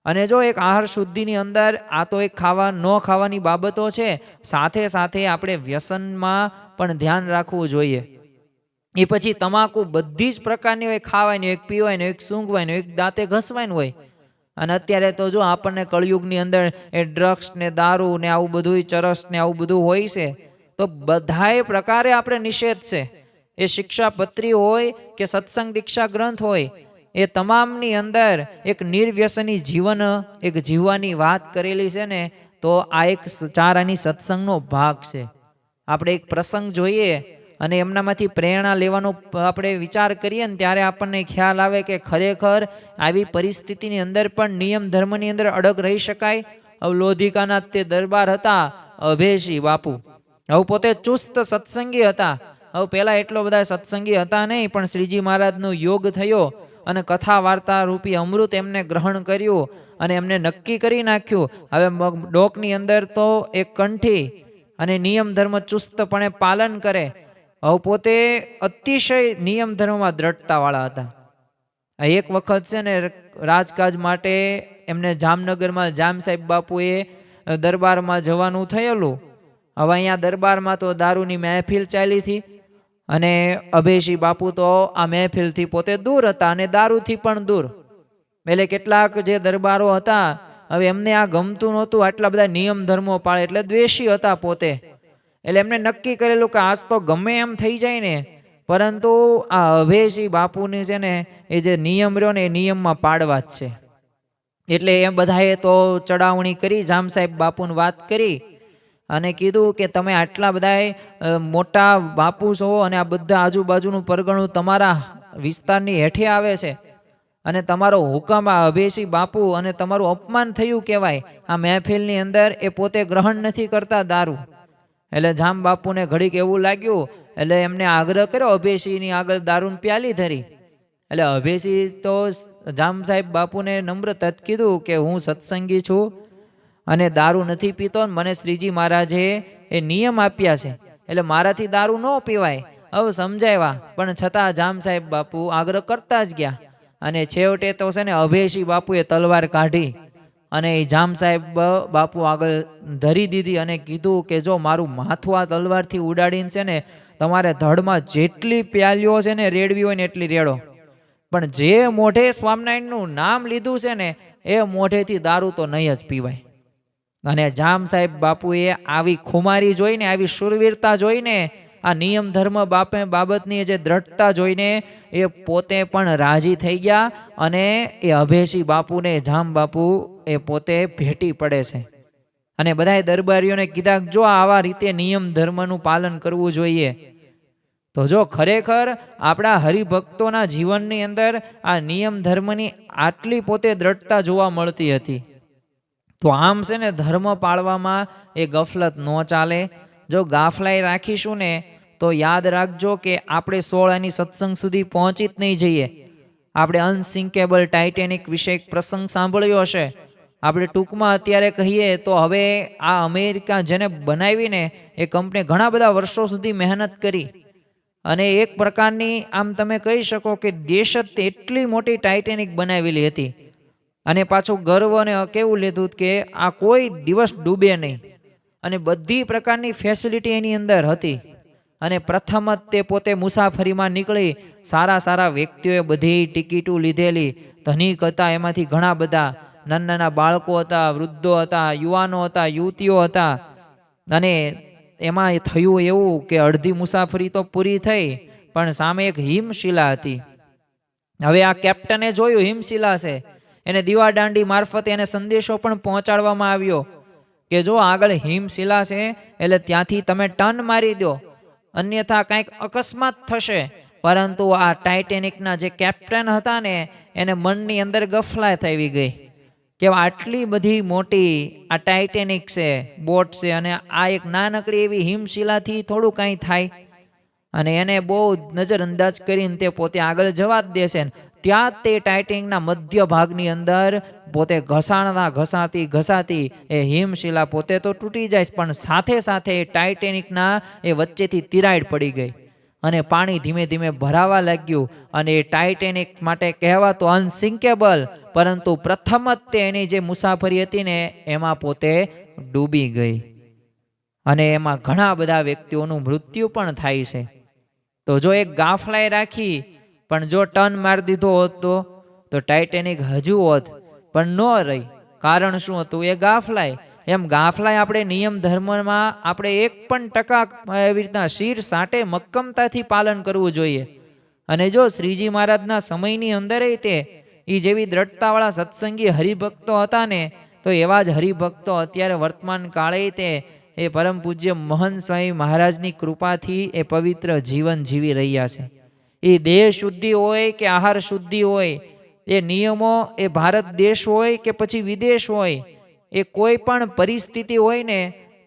અને જો એક આહાર શુદ્ધિની અંદર આ તો એક ન ખાવાની બાબતો છે, સાથે સાથે આપણે વ્યસનમાં પણ ધ્યાન રાખવું જોઈએ. એ પછી તમાકુ બધી જ પ્રકારની હોય, ખાવાની, એક પીવાની, એક સૂંઘવાની, એક દાંતે ઘસવાની હોય. અને અત્યારે તો જો આપણને કળયુગની અંદર એ ડ્રગ્સ ને દારૂ ને આવું બધું, ચરસ ને આવું બધું હોય છે, તો બધાય પ્રકારે આપણે નિષેધ છે. એ શિક્ષાપત્રી હોય કે સત્સંગ દીક્ષા ગ્રંથ હોય, એ તમામની અંદર એક નિર્વ્યસની જીવન એક જીવવાની વાત કરેલી છે ને. તો આ એક ચારાની સત્સંગનો ભાગ છે. આપણે એક પ્રસંગ જોઈએ અને એમનામાંથી પ્રેરણા લેવાનો આપણે વિચાર કરીએ ને, ત્યારે આપણને ખ્યાલ આવે કે ખરેખર આવી પરિસ્થિતિની અંદર પણ નિયમ ધર્મની અંદર અડગ રહી શકાય. હવે લોધિકાના તે દરબાર હતા અભેશી બાપુ, હવે પોતે ચુસ્ત સત્સંગી હતા. હવે પહેલાં એટલો બધા સત્સંગી હતા નહીં, પણ શ્રીજી મહારાજનો યોગ થયો અને કથા વાર્તા રૂપી અમૃત એમને ગ્રહણ કર્યું અને એમને નક્કી કરી નાખ્યું, હવે ડોકની અંદર તો એક કંઠી અને નિયમ ધર્મ ચુસ્તપણે પાલન કરે. હવે પોતે અતિશય નિયમ ધર્મમાં દ્રઢતાવાળા હતા. એક વખત છે ને રાજકાજ માટે એમને જામનગરમાં જામ સાહેબ બાપુએ દરબારમાં જવાનું થયેલું. હવે અહીંયા દરબારમાં તો દારૂની મહેફિલ ચાલી હતી અને અભેશી બાપુ તો આ મહેફિલથી પોતે દૂર હતા અને દારૂથી પણ દૂર. એટલે કેટલાક જે દરબારો હતા, હવે એમને આ ગમતું નહોતું, આટલા બધા નિયમ ધર્મો પાળે, એટલે દ્વેષી હતા પોતે. એટલે એમને નક્કી કરેલું કે આજ તો ગમે એમ થઈ જાય ને, પરંતુ આ અભેશી બાપુની છે ને એ જે નિયમ રહ્યો ને એ નિયમમાં પાડવા જ છે. એટલે એમ બધાએ તો ચડાવણી કરી, જામ સાહેબ બાપુને વાત કરી અને કીધું કે તમે આટલા બધા મોટા બાપુ છો અને આ બધા આજુબાજુનું પરગણું તમારા વિસ્તારની હેઠે આવે છે અને તમારો હુકમ આ અભેશી બાપુ અને તમારું અપમાન થયું કહેવાય. આ મહેફિલની અંદર એ પોતે ગ્રહણ નથી કરતા દારૂ. એટલે જામ બાપુને ઘડીક એવું લાગ્યું, એટલે એમને આગ્રહ કર્યો અભેશીની આગળ દારૂની પ્યાલી ધરી. એટલે અભેશી તો જામ સાહેબ બાપુને નમ્રત જ કીધું કે હું સત્સંગી છું અને દારૂ નથી પીતો, મને શ્રીજી મહારાજે એ નિયમ આપ્યા છે, એટલે મારાથી દારૂ ન પીવાય. હવે સમજાવ્યા, પણ છતાં જામ સાહેબ બાપુ આગ્રહ કરતા જ ગયા અને છેવટે તો છે ને અભેશી બાપુએ તલવાર કાઢી અને એ જામ સાહેબ બાપુ આગળ ધરી દીધી અને કીધું કે જો મારું માથું આ તલવારથી ઉડાડીને છે ને તમારે ધડમાં જેટલી પ્યાલીઓ છે ને રેડવી હોય ને એટલી રેડો, પણ જે મોઢે સ્વામિનારાયણનું નામ લીધું છે ને એ મોઢેથી દારૂ તો નહીં જ પીવાય. અને જામ સાહેબ બાપુએ આવી ખુમારી જોઈને, આવી શૂરવીરતા જોઈને, આ નિયમ ધર્મ બાબતની જે દ્રઢતા જોઈને એ પોતે પણ રાજી થઈ ગયા અને એ અભેશી બાપુને જામ બાપુ એ પોતે ભેટી પડે છે. અને બધાએ દરબારીઓને કીધા જો આવા રીતે નિયમ ધર્મનું પાલન કરવું જોઈએ. તો જો ખરેખર આપણા હરિભક્તોના જીવનની અંદર આ નિયમ ધર્મની આટલી પોતે દ્રઢતા જોવા મળતી હતી. તો આમ છે ને ધર્મ પાળવામાં એ ગફલત ન ચાલે. જો ગાફલાઈ રાખીશું ને તો યાદ રાખજો કે આપણે 16 સત્સંગ સુધી પહોંચી જ નહીં જઈએ. આપણે અનસિંકેબલ ટાઇટેનિક વિશે એક પ્રસંગ સાંભળ્યો હશે. આપણે ટૂંકમાં અત્યારે કહીએ તો હવે આ અમેરિકા જેને બનાવીને એ કંપની ઘણા બધા વર્ષો સુધી મહેનત કરી અને એક પ્રકારની આમ તમે કહી શકો કે દેશ જ એટલી મોટી ટાઇટેનિક બનાવેલી હતી અને પાછું ગર્વને કેવું લીધું કે આ કોઈ દિવસ ડૂબે નહીં અને બધી પ્રકારની ફેસિલિટી એની અંદર હતી. અને પ્રથમ જ તે પોતે મુસાફરીમાં નીકળી, સારા સારા વ્યક્તિઓએ બધી ટિકિટો લીધેલી, ધનિક હતા એમાંથી ઘણા બધા, નાના નાના બાળકો હતા, વૃદ્ધો હતા, યુવાનો હતા, યુવતીઓ હતા. અને એમાં થયું એવું કે અડધી મુસાફરી તો પૂરી થઈ, પણ સામે એક હિમશિલા હતી. હવે આ કેપ્ટને જોયું હિમશિલા છે, એને દીવાદાંડી મારફતે એને સંદેશો પણ પહોંચાડવામાં આવ્યો કે જો આગળ હિમશિલા છે એટલે ત્યાંથી તમે ટર્ન મારી દો, અન્યથા કંઈક અકસ્માત થશે. પરંતુ આ ટાઇટેનિકના જે કેપ્ટન હતા ને એને મનની અંદર ગફલા થઈ ગઈ કે આટલી બધી મોટી આ ટાઇટેનિક છે, બોટ છે, અને આ એક નાનકડી એવી હિમશિલાથી થોડું કાંઈ થાય. અને એને બહુ નજરઅંદાજ કરીને તે પોતે આગળ જવા જ દેશે. ત્યાં તે ટાઇટેનિકના મધ્ય ભાગની અંદર પોતે ઘસાતી એ હિમશિલા પોતે તો તૂટી જાય, પણ સાથે સાથે ટાઇટેનિકના એ વચ્ચેથી તિરાડ પડી ગઈ અને પાણી ધીમે ધીમે ભરાવા લાગ્યું અને એ ટાઇટેનિક માટે કહેવાતો અનસિંકેબલ, પરંતુ પ્રથમ જ તે એની જે મુસાફરી હતી ને એમાં પોતે ડૂબી ગઈ અને એમાં ઘણા બધા વ્યક્તિઓનું મૃત્યુ પણ થાય છે. તો જો એક ગાફલાએ રાખી પણ જો ટર્ન મારી દીધો હોત તો ટાઇટેનિક હજુ હોત, પણ ન રહી. કારણ શું હતું? એ ગાફલાય. એમ ગાફલાય આપણે નિયમ ધર્મમાં આપણે 1% એવી રીતના શીર સાટે મક્કમતાથી પાલન કરવું જોઈએ. અને જો શ્રીજી મહારાજના સમયની અંદર તે જેવી દ્રઢતાવાળા સત્સંગી હરિભક્તો હતા ને, તો એવા જ હરિભક્તો અત્યારે વર્તમાન કાળે તે એ પરમ પૂજ્ય મહંત સ્વામી મહારાજની કૃપાથી એ પવિત્ર જીવન જીવી રહ્યા છે. એ દેહ શુદ્ધિ હોય કે આહાર શુદ્ધિ હોય, એ નિયમો એ ભારત દેશ હોય કે પછી વિદેશ હોય, એ કોઈ પણ પરિસ્થિતિ હોય ને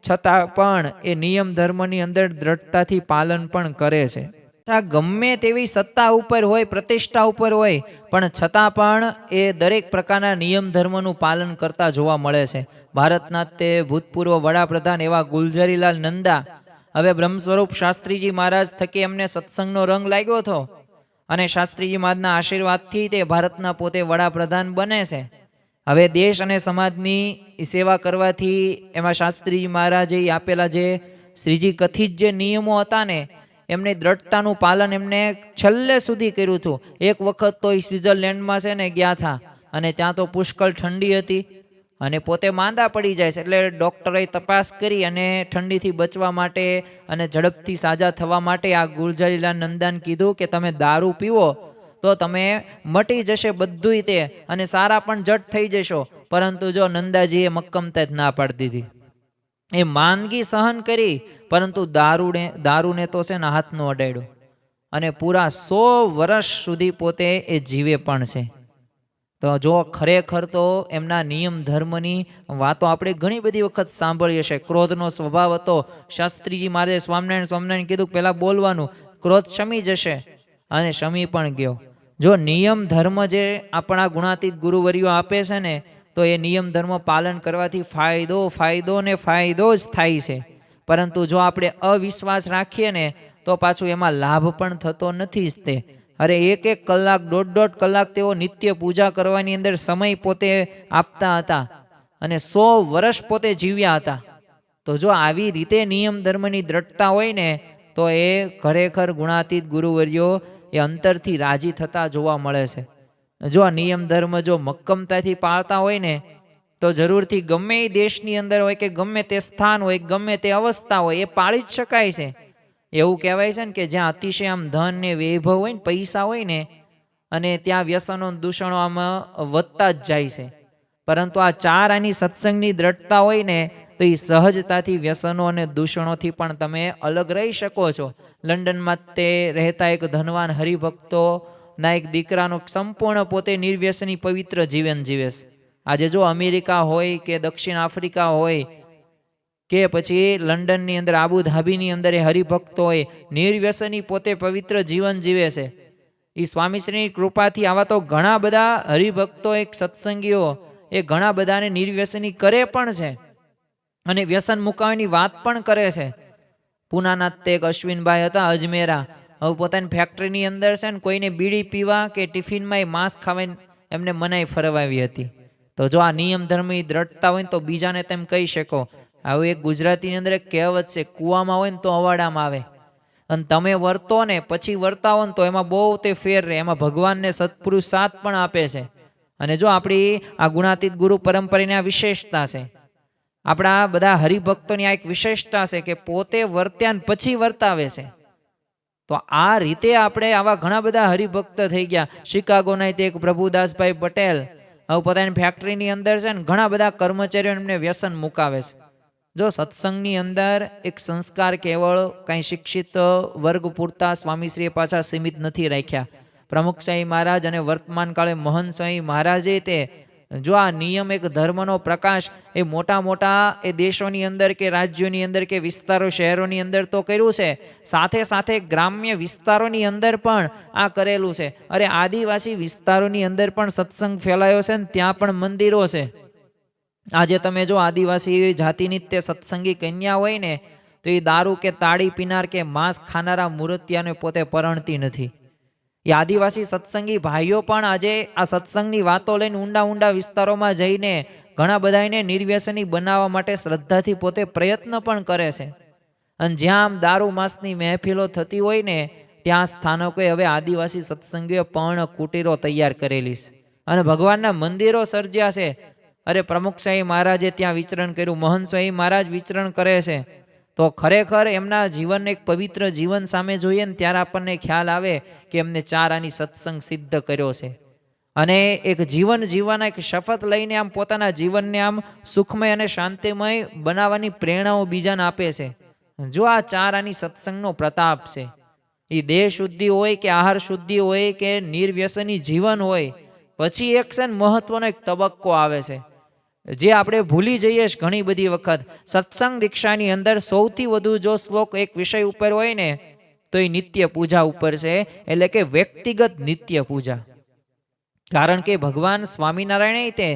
છતાં પણ એ નિયમ ધર્મની અંદર દ્રઢતાથી પાલન પણ કરે છે. ગમે તેવી સત્તા ઉપર હોય, પ્રતિષ્ઠા ઉપર હોય, પણ છતાં પણ એ દરેક પ્રકારના નિયમ ધર્મનું પાલન કરતા જોવા મળે છે. ભારતના તે ભૂતપૂર્વ વડાપ્રધાન એવા ગુલઝારીલાલ નંદા હવે બ્રહ્મ સ્વરૂપ શાસ્ત્રીજી મહારાજ થકી એમને સત્સંગનો રંગ લાગ્યો હતો અને શાસ્ત્રીજી મહારાજના આશીર્વાદથી તે ભારતના પોતે વડાપ્રધાન બને છે. હવે દેશ અને સમાજની સેવા કરવાથી એમાં શાસ્ત્રીજી મહારાજે આપેલા જે શ્રીજી કથિત જે નિયમો હતા ને એમને દ્રઢતાનું પાલન એમને છેલ્લે સુધી કર્યું હતું. એક વખત તો સ્વિટ્ઝરલેન્ડમાં છે ને ગયા હતા અને ત્યાં તો પુષ્કળ ઠંડી હતી અને પોતે માંદા પડી જાય છે. એટલે ડૉક્ટરે તપાસ કરી અને ઠંડીથી બચવા માટે અને ઝડપથી સાજા થવા માટે આ ગુલઝારીલાલ નંદાને કીધું કે તમે દારૂ પીવો તો તમે મટી જશે બધુંય તે અને સારા પણ જટ થઈ જશો. પરંતુ જો નંદાજીએ મક્કમતા જ ના પાડી દીધી. એ માંદગી સહન કરી, પરંતુ દારૂને તો છે ને હાથનો અડાડ્યો અને પૂરા 100 વર્ષ સુધી પોતે એ જીવે પણ છે. તો જો ખરેખર તો એમના નિયમ ધર્મની વાતો આપણે ઘણી બધી વખત સાંભળીએ છે. ક્રોધનો સ્વભાવ હતો. શાસ્ત્રીજી મહારાજે સ્વામિનારાયણ કીધું પહેલાં બોલવાનું, ક્રોધ શમી જશે અને શમી પણ ગયો. જો નિયમ ધર્મ જે આપણા ગુણાતીત ગુરુવર્યો આપે છે ને, તો એ નિયમ ધર્મ પાલન કરવાથી ફાયદો ને ફાયદો જ થાય છે. પરંતુ જો આપણે અવિશ્વાસ રાખીએ ને તો પાછું એમાં લાભ પણ થતો નથી જ તે. અરે 1 કલાક 1.5 કલાક તેઓ નિત્ય પૂજા કરવાની અંદર સમય પોતે આપતા હતા અને 100 વર્ષ પોતે જીવ્યા હતા. તો જો આવી રીતે નિયમ ધર્મની દ્રઢતા હોય ને તો એ ખરેખર ગુણાતીત ગુરુવર્યો એ અંતરથી રાજી થતા જોવા મળે છે. જો આ નિયમ ધર્મ જો મક્કમતાથી પાળતા હોય ને તો જરૂરથી ગમે એ દેશની અંદર હોય કે ગમે તે સ્થાન હોય, ગમે તે અવસ્થા હોય, એ પાળી જ શકાય છે. એવું કહેવાય છે ને કે જ્યાં અતિશય આમ ધન ને વૈભવ હોય ને, પૈસા હોય ને, અને ત્યાં વ્યસનો દૂષણો આમાં વધતા જ જાય છે. પરંતુ આ 4 આની સત્સંગની દ્રઢતા હોય ને તો એ સહજતાથી વ્યસનો અને દૂષણોથી પણ તમે અલગ રહી શકો છો. લંડનમાં તે રહેતા એક ધનવાન હરિભક્તોના એક દીકરાનો સંપૂર્ણ પોતે નિર્વ્યસની પવિત્ર જીવન જીવે છે. આજે જો અમેરિકા હોય કે દક્ષિણ આફ્રિકા હોય કે પછી લંડનની અંદર આબુધાબીની અંદર એ હરિભક્તો હોય, નિર્વ્યસની પોતે પવિત્ર જીવન જીવે છે. એ સ્વામીશ્રીની કૃપાથી આવા તો ઘણા બધા હરિભક્તો એક સત્સંગીઓ એ ઘણા બધાને નિર્વ્યસની કરે પણ છે અને વ્યસન મુકાવાની વાત પણ કરે છે. પૂનાના તે એક અશ્વિનભાઈ હતા અજમેરા, હવે પોતાની ફેક્ટરીની અંદર છે ને કોઈને બીડી પીવા કે ટિફિનમાં માંસ ખાવાની એમને મનાઈ ફરવાવી હતી. તો જો આ નિયમ ધર્મની દ્રઢતા હોય ને તો બીજાને તેમ કહી શકો. આવું એક ગુજરાતીની અંદર એક કહેવત છે, કૂવામાં હોય ને તો અવાડામાં આવે. અને તમે વર્તો ને પછી વર્તાવો ને તો એમાં બહુ તે ફેર રહે. એમાં ભગવાનને સત્પુરુષ સાથ પણ આપે છે. અને જો આપણી આ ગુણાતીત ગુરુ પરંપરાની આ વિશેષતા છે, આપણા બધા હરિભક્તોની આ એક વિશેષતા છે કે પોતે વર્ત્યા પછી વર્તાવે છે. તો આ રીતે આપણે આવા ઘણા બધા હરિભક્ત થઈ ગયા. શિકાગોના તે એક પ્રભુદાસભાઈ પટેલ હવે પોતાની ફેક્ટરીની અંદર છે ને ઘણા બધા કર્મચારીઓ એમને વ્યસન મુકાવે છે. જો સત્સંગની અંદર એક સંસ્કાર કેવળ કાંઈ શિક્ષિત વર્ગ પૂરતા સ્વામીશ્રીએ પાછા સીમિત નથી રાખ્યા. પ્રમુખ સ્વામી મહારાજ અને વર્તમાન કાળે મહંત સ્વામી મહારાજે તે જો આ નિયમ એક ધર્મનો પ્રકાશ એ મોટા મોટા એ દેશોની અંદર કે રાજ્યોની અંદર કે વિસ્તારો શહેરોની અંદર તો કર્યું છે, સાથે સાથે ગ્રામ્ય વિસ્તારોની અંદર પણ આ કરેલું છે. અરે આદિવાસી વિસ્તારોની અંદર પણ સત્સંગ ફેલાયો છે ને ત્યાં પણ મંદિરો છે. આજે તમે જો આદિવાસી જાતિની તે સત્સંગી કન્યા હોય ને તો એ દારૂ કે તાળી પીનાર કે માંસ ખાનારા મૂર્તિયાને પોતે પરણતી નથી. એ આદિવાસી સત્સંગી ભાઈઓ પણ આજે આ સત્સંગની વાતો લઈને ઊંડા ઊંડા વિસ્તારોમાં જઈને ઘણા બધાને નિર્વ્યસની બનાવવા માટે શ્રદ્ધાથી પોતે પ્રયત્ન પણ કરે છે. અને જ્યાં આમ દારૂ માંસની મહેફિલો થતી હોય ને ત્યાં સ્થાનકોએ હવે આદિવાસી સત્સંગીઓ પર્ણ કુટીરો તૈયાર કરેલી છે અને ભગવાનના મંદિરો સર્જ્યા છે. અરે પ્રમુખ શાહી મહારાજે ત્યાં વિચરણ કર્યું, મહંત સ્વામી મહારાજ વિચરણ કરે છે. તો ખરેખર એમના જીવન એક પવિત્ર જીવન સામે જોઈએ ને ત્યારે આપણને ખ્યાલ આવે કે એમને 4 આની સત્સંગ સિદ્ધ કર્યો છે અને એક જીવન જીવવાના એક શપથ લઈને આમ પોતાના જીવનને આમ સુખમય અને શાંતિમય બનાવવાની પ્રેરણાઓ બીજાને આપે છે. જો આ 4 આની સત્સંગનો પ્રતાપ છે. એ દેહ શુદ્ધિ હોય કે આહાર શુદ્ધિ હોય કે નિર્વ્યસની જીવન હોય, પછી એક છે ને મહત્વનો એક તબક્કો આવે છે જે આપણે ભૂલી જઈએ છીએ ઘણી બધી વખત. સત્સંગ દીક્ષાની અંદર સૌથી વધુ જો શ્લોક એક વિષય ઉપર હોય ને તો એ નિત્ય પૂજા ઉપર છે, એટલે કે વ્યક્તિગત નિત્ય પૂજા. કારણ કે ભગવાન સ્વામિનારાયણ તે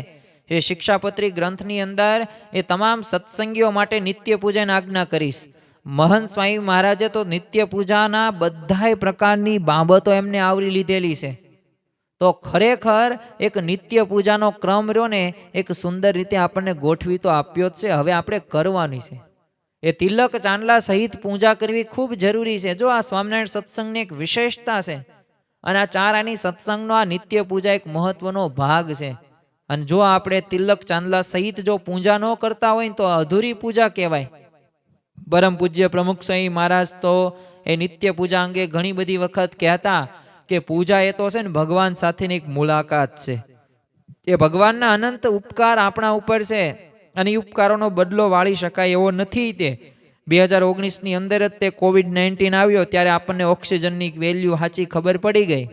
એ શિક્ષાપત્રી ગ્રંથની અંદર એ તમામ સત્સંગીઓ માટે નિત્ય પૂજાની આજ્ઞા કરીશ. મહંત સ્વામી મહારાજે તો નિત્ય પૂજાના બધાય પ્રકારની બાબતો એમને આવરી લીધેલી છે. તો ખરેખર એક નિત્ય પૂજાનો ક્રમ રહ્યો ને એક સુંદર રીતે આપણને ગોઠવી તો આપ્યો જ છે, હવે આપણે કરવાની છે. એ તિલક ચાંદલા સહિત પૂજા કરવી ખૂબ જરૂરી છે. જો આ સ્વામિનારાયણ સત્સંગની એક વિશેષતા છે અને આ 4 આની સત્સંગનો આ નિત્ય પૂજા એક મહત્વનો ભાગ છે. અને જો આપણે તિલક ચાંદલા સહિત જો પૂજા ન કરતા હોય તો અધૂરી પૂજા કહેવાય. પરમ પૂજ્ય પ્રમુખ સ્વામી મહારાજ તો એ નિત્ય પૂજા અંગે ઘણી બધી વખત કહેતા કે પૂજા એ તો છે ને ભગવાન સાથેની એક મુલાકાત છે. એ ભગવાનના અનંત ઉપકાર આપણા ઉપર છે અને એ ઉપકારોનો બદલો વાળી શકાય એવો નથી. તે 2019ની અંદર જ તે COVID-19 આવ્યો ત્યારે આપણને ઓક્સિજનની વેલ્યુ સાચી ખબર પડી ગઈ.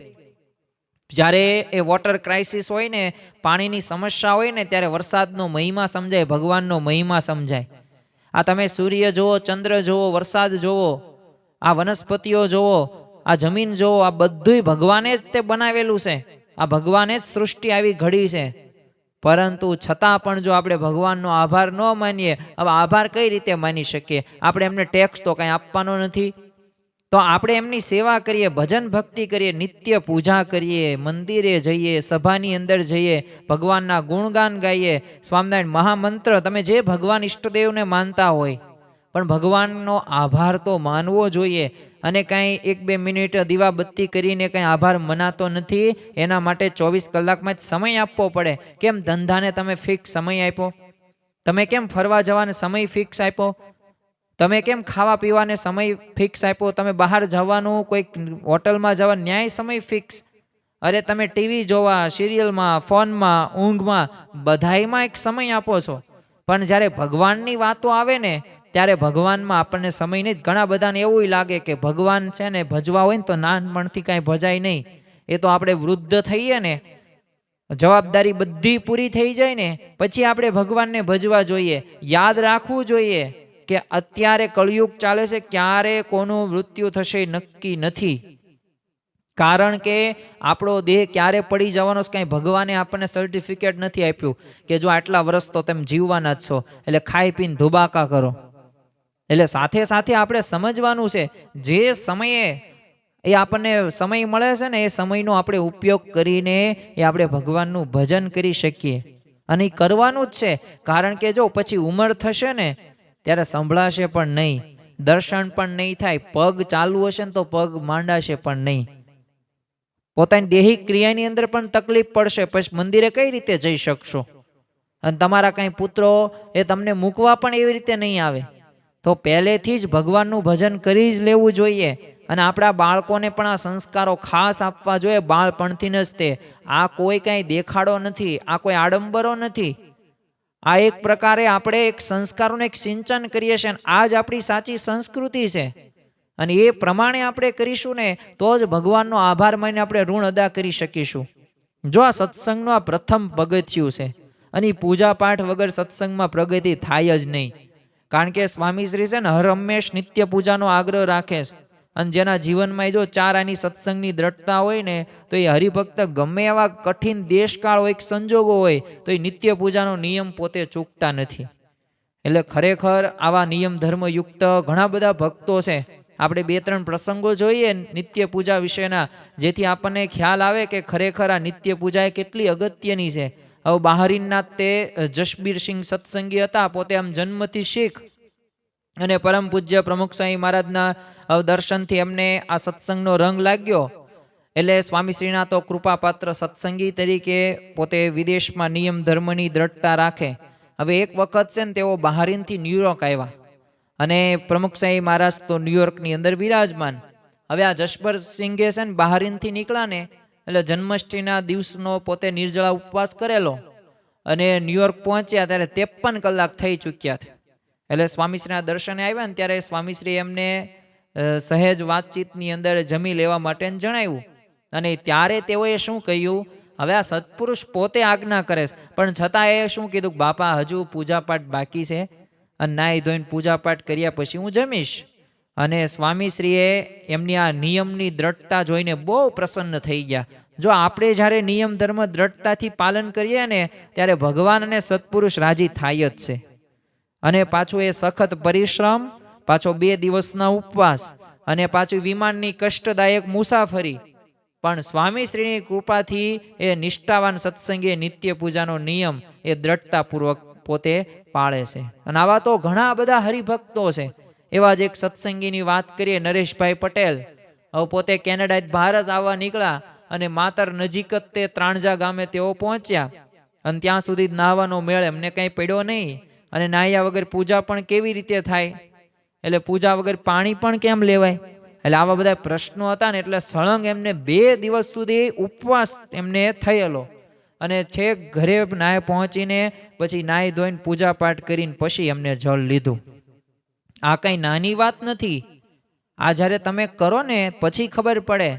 જ્યારે એ વોટર ક્રાઇસિસ હોય ને, પાણીની સમસ્યા હોય ને, ત્યારે વરસાદનો મહિમા સમજાય, ભગવાનનો મહિમા સમજાય. આ તમે સૂર્ય જુઓ, ચંદ્ર જુઓ, વરસાદ જુઓ, આ વનસ્પતિઓ જુઓ, આ જમીન જુઓ, આ બધુંય ભગવાને જ તે બનાવેલું છે. આ ભગવાને જ સૃષ્ટિ આવી ઘડી છે. પરંતુ છતાં પણ જો આપણે ભગવાનનો આભાર ન માનીએ, હવે આભાર કઈ રીતે માની શકીએ? આપણે એમને ટેક્સ તો કાંઈ આપવાનો નથી. તો આપણે એમની સેવા કરીએ, ભજન ભક્તિ કરીએ, નિત્ય પૂજા કરીએ, મંદિરે જઈએ, સભાની અંદર જઈએ, ભગવાનના ગુણગાન ગાઈએ, સ્વામિનારાયણ મહામંત્ર, તમે જે ભગવાન ઈષ્ટદેવને માનતા હોય પણ ભગવાનનો આભાર તો માનવો જોઈએ. અને કાંઈ 1-2 મિનિટ દીવાબત્તી કરીને કાંઈ આભાર મનાતો નથી. એના માટે 24 કલાકમાં જ સમય આપવો પડે. કેમ ધંધાને તમે ફિક્સ સમય આપ્યો? તમે કેમ ફરવા જવાને સમય ફિક્સ આપ્યો? તમે કેમ ખાવા પીવાને સમય ફિક્સ આપ્યો? તમે બહાર જવાનું, કોઈક હોટલમાં જવા ન્યાય સમય ફિક્સ? અરે તમે ટીવી જોવા, સિરિયલમાં, ફોનમાં, ઊંઘમાં બધાયમાં એક સમય આપો છો. પણ જ્યારે ભગવાનની વાતો આવે ને ત્યારે ભગવાનમાં આપણને સમય નહીં. ઘણા બધાને એવું લાગે કે ભગવાન છે ને ભજવા હોય ને તો નાનપણથી કાંઈ ભજાય નહીં. એ તો આપણે વૃદ્ધ થઈએ ને, જવાબદારી બધી પૂરી થઈ જાય ને પછી આપણે ભગવાનને ભજવા જોઈએ. યાદ રાખવું જોઈએ કે અત્યારે કળિયુગ ચાલે છે, ક્યારે કોનું મૃત્યુ થશે નક્કી નથી. કારણ કે આપણો દેહ ક્યારે પડી જવાનો છે કાંઈ ભગવાને આપણને સર્ટિફિકેટ નથી આપ્યું કે જો આટલા વર્ષ તો તમે જીવવાના જ છો એટલે ખાઈ પીને ધુબાકા કરો. એટલે સાથે સાથે આપણે સમજવાનું છે જે સમયે એ આપણને સમય મળે છે ને એ સમયનો આપણે ઉપયોગ કરીને એ આપણે ભગવાનનું ભજન કરી શકીએ. અને એ કરવાનું જ છે. કારણ કે જો પછી ઉંમર થશે ને ત્યારે સંભળાશે પણ નહીં, દર્શન પણ નહીં થાય, પગ ચાલુ હશે ને તો પગ માંડાશે પણ નહીં, પોતાની દેહિક ક્રિયાની અંદર પણ તકલીફ પડશે, પછી મંદિરે કઈ રીતે જઈ શકશો? અને તમારા કાંઈ પુત્રો એ તમને મૂકવા પણ એવી રીતે નહીં આવે. તો પહેલેથી જ ભગવાનનું ભજન કરી જ લેવું જોઈએ. અને આપણા બાળકોને પણ આ સંસ્કારો ખાસ આપવા જોઈએ બાળપણથી જ. તે આ કોઈ કાંઈ દેખાડો નથી, આ કોઈ આડંબરો નથી. આ એક પ્રકારે આપણે એક સંસ્કારોને એક સિંચન કરીએ છીએ. આ જ આપણી સાચી સંસ્કૃતિ છે. અને એ પ્રમાણે આપણે કરીશું ને તો જ ભગવાનનો આભાર માનીને આપણે ઋણ અદા કરી શકીશું. જો આ સત્સંગનું આ પ્રથમ પગથિયું છે અને પૂજા પાઠ વગર સત્સંગમાં પ્રગતિ થાય જ નહીં. કારણ કે સ્વામીશ્રી છે ને હર હંમેશ નિત્ય પૂજાનો આગ્રહ રાખે છે. અને જેના જીવનમાં જો 4 આની સત્સંગની દ્રઢતા હોય ને તો એ હરિભક્ત ગમે એવા કઠિન દેશકાળ હોય, સંજોગો હોય, તો એ નિત્ય પૂજાનો નિયમ પોતે ચૂકતા નથી. એટલે ખરેખર આવા નિયમ ધર્મયુક્ત ઘણા બધા ભક્તો છે. આપણે 2-3 પ્રસંગો જોઈએ નિત્ય પૂજા વિશેના, જેથી આપણને ખ્યાલ આવે કે ખરેખર આ નિત્ય પૂજા એ કેટલી અગત્યની છે. હવે બહારીનના તે જસબીરસિંહ સત્સંગી હતા, પોતે આમ જન્મથી શીખ, અને પરમ પૂજ્ય પ્રમુખ સ્વામી મહારાજના દર્શનથી એમને આ સત્સંગનો રંગ લાગ્યો. એટલે સ્વામીશ્રીના તો કૃપાપાત્ર સત્સંગી તરીકે પોતે વિદેશમાં નિયમ ધર્મની દ્રઢતા રાખે. હવે એક વખત છે ને તેઓ બહારીનથી ન્યુયોર્ક આવ્યા, અને પ્રમુખ સ્વામી મહારાજ તો ન્યુયોર્કની અંદર બિરાજમાન. હવે આ જસબરસિંઘે છે ને બહારીનથી નીકળ્યા ને એટલે જન્માષ્ટમીના દિવસનો પોતે નિર્જળા ઉપવાસ કરેલો, અને ન્યુયોર્ક પહોંચ્યા ત્યારે 53 કલાક થઈ ચૂક્યા છે. એટલે સ્વામીશ્રીના દર્શને આવ્યા ને ત્યારે સ્વામીશ્રી એમને સહેજ વાતચીતની અંદર જમી લેવા માટે જણાવ્યું. અને ત્યારે તેઓએ શું કહ્યું, હવે આ સત્પુરુષ પોતે આજ્ઞા કરે છે, પણ છતાં એ શું કીધું કે બાપા હજુ પૂજાપાઠ બાકી છે, અને નાહી ધોઈને પૂજાપાઠ કર્યા પછી હું જમીશ. અને સ્વામીશ્રીએ એમની આ નિયમની દ્રઢતા જોઈને બહુ પ્રસન્ન થઈ ગયા. જો આપણે જ્યારે નિયમ ધર્મ દ્રઢતાથી પાલન કરીએ ને ત્યારે ભગવાન અને સત્પુરુષ રાજી થાય જ છે. અને પાછું એ સખત પરિશ્રમ, પાછો 2 દિવસના ઉપવાસ, અને પાછું વિમાનની કષ્ટદાયક મુસાફરી, પણ સ્વામીશ્રીની કૃપાથી એ નિષ્ઠાવાન સત્સંગી નિત્ય પૂજાનો નિયમ એ દ્રઢતાપૂર્વક પોતે પાળે છે. અને આવા તો ઘણા બધા હરિભક્તો છે. એવા જ એક સત્સંગીની વાત કરીએ, નરેશભાઈ પટેલ. હવે પોતે કેનેડા ભારત આવવા નીકળ્યા, અને માતર નજીક જ તે ત્રાણજા ગામે તેઓ પહોંચ્યા, અને ત્યાં સુધી નાહવાનો મેળ એમને કંઈ પડ્યો નહીં. અને નાહ્યા વગર પૂજા પણ કેવી રીતે થાય, એટલે પૂજા વગર પાણી પણ કેમ લેવાય, એટલે આવા બધા પ્રશ્નો હતા ને એટલે સળંગ એમને 2 દિવસ સુધી ઉપવાસ એમને થયેલો. અને છેક ઘરે નાય પહોંચીને પછી નાહી ધોઈને પૂજા પાઠ કરીને પછી એમને જળ લીધું. આ કઈ નાની વાત નથી. આ જ્યારે તમે કરો ને પછી ખબર પડે.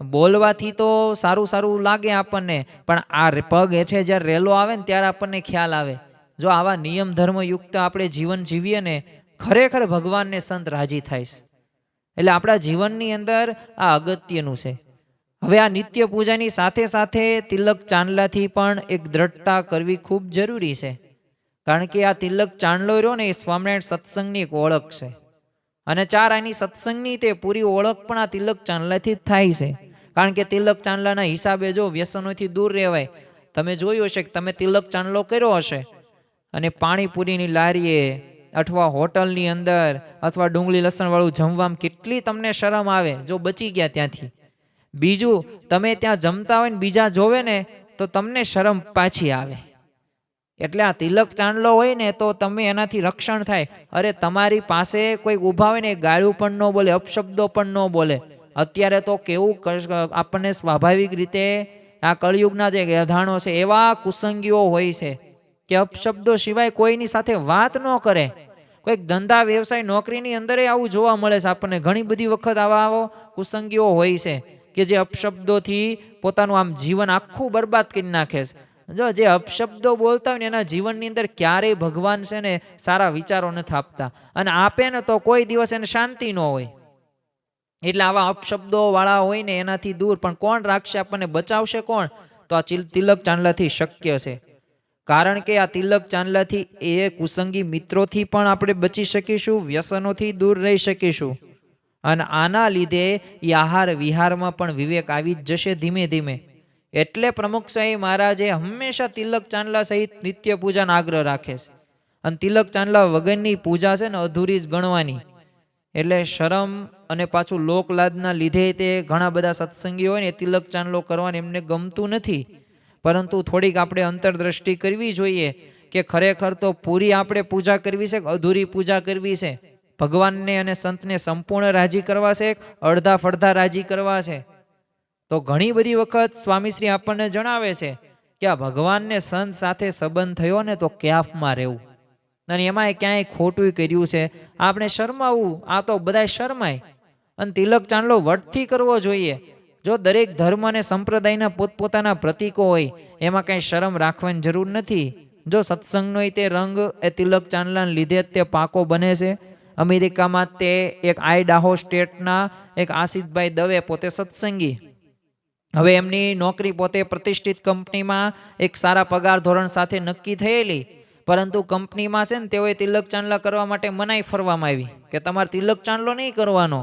બોલવાથી તો સારું સારું લાગે આપણને, પણ આ પગ હેઠે જ્યારે રેલો આવે ને ત્યારે આપણને ખ્યાલ આવે. જો આવા નિયમ ધર્મયુક્ત આપણે જીવન જીવીએ ને ખરેખર ભગવાનને સંત રાજી થાય. એટલે આપણા જીવનની અંદર આ અગત્યનું છે. હવે આ નિત્ય પૂજાની સાથે સાથે તિલક ચાંદલાથી પણ એક દ્રઢતા કરવી ખૂબ જરૂરી છે. કારણ કે આ તિલક ચાંદલો રહ્યો ને એ સ્વામિનારાયણ સત્સંગની એક ઓળખ છે. અને 4 આની સત્સંગની તે પૂરી ઓળખ પણ આ તિલક ચાંદલાથી જ થાય છે. કારણ કે તિલક ચાંદલાના હિસાબે જો વ્યસનોથી દૂર રહેવાય. તમે જોયું હશે કે તમે તિલક ચાંદલો કર્યો હશે, અને પાણીપુરીની લારીએ અથવા હોટલની અંદર અથવા ડુંગળી લસણવાળું જમવામાં કેટલી તમને શરમ આવે જો બચી ગયા ત્યાંથી. બીજું, તમે ત્યાં જમતા હોય ને બીજા જોવે ને તો તમને શરમ પાછી આવે. એટલે આ તિલક ચાંદલો હોય ને તો તમે એનાથી રક્ષણ થાય. અરે તમારી પાસે કોઈ ઊભા હોય ને ગાળું પણ ન બોલે, અપશબ્દો પણ ન બોલે. અત્યારે તો કેવું આપણને સ્વાભાવિક રીતે આ કળિયુગના જે અધાણો છે એવા કુસંગીઓ હોય છે કે અપશબ્દો સિવાય કોઈની સાથે વાત ન કરે. કોઈક ધંધા વ્યવસાય નોકરીની અંદર આવું જોવા મળે છે આપણને. ઘણી બધી વખત આવો કુસંગીઓ હોય છે કે જે અપશબ્દોથી પોતાનું આમ જીવન આખું બરબાદ કરી નાખે છે. જો જે અપશબ્દો બોલતા હોય ને એના જીવનની અંદર ક્યારેય ભગવાન છે ને સારા વિચારો નથી આપતા, અને આપે ને તો કોઈ દિવસ એને શાંતિ ન હોય. એટલે આવા અપશબ્દો વાળા હોય ને એનાથી દૂર. પણ કોણ રાખશે આપણને, બચાવશે કોણ? તો આ તિલક ચાંદલાથી શક્ય છે. કારણ કે આ તિલક ચાંદલાથી એ કુસંગી મિત્રોથી પણ આપણે બચી શકીશું, વ્યસનોથી દૂર રહી શકીશું. અને આના લીધે એ આહાર વિહારમાં પણ વિવેક આવી જ જશે ધીમે ધીમે. એટલે પ્રમુખ સ્વામી મહારાજે હંમેશા તિલક ચાંદલા સહિત નિત્ય પૂજાનો આગ્રહ રાખે છે. અને તિલક ચાંદલા વગરની પૂજા છે ને અધૂરી જ ગણવાની. એટલે શરમ અને પાછું લોકલાજના લીધે તે ઘણા બધા સત્સંગી હોય ને તિલક ચાંદલો કરવાની એમને ગમતું નથી. પરંતુ થોડીક આપણે અંતરદ્રષ્ટિ કરવી જોઈએ કે ખરેખર તો પૂરી આપણે પૂજા કરવી છે કે અધૂરી પૂજા કરવી છે. ભગવાનને અને સંતને સંપૂર્ણ રાજી કરવા છે, અડધા ફડધા રાજી કરવા છે. તો ઘણી બધી વખત સ્વામીશ્રી આપણને જણાવે છે કે આ ભગવાનને સંત સાથે સંબંધ થયો ને તો ક્યાફમાં રહેવું, અને એમાંય ક્યાંય ખોટું કર્યું છે આપણે શરમાવું. આ તો બધાય શરમાય. અને તિલક ચાંદલો વટથી કરવો જોઈએ. જો દરેક ધર્મ અને સંપ્રદાયના પોતપોતાના પ્રતીકો હોય, એમાં કંઈ શરમ રાખવાની જરૂર નથી. જો સત્સંગનો તે રંગ એ તિલક ચાંદલાને લીધે જ તે પાકો બને છે. અમેરિકામાં તે એક આઈડાહો સ્ટેટના એક આશિષભાઈ દવે પોતે સત્સંગી. હવે એમની નોકરી પોતે પ્રતિષ્ઠિત કંપનીમાં એક સારા પગાર ધોરણ સાથે નક્કી થયેલી, પરંતુ કંપનીમાં છે ને તેઓએ તિલક ચાંદલા કરવા માટે મનાઈ ફરવામાં આવી કે તમારે તિલક ચાંદલો નહીં કરવાનો.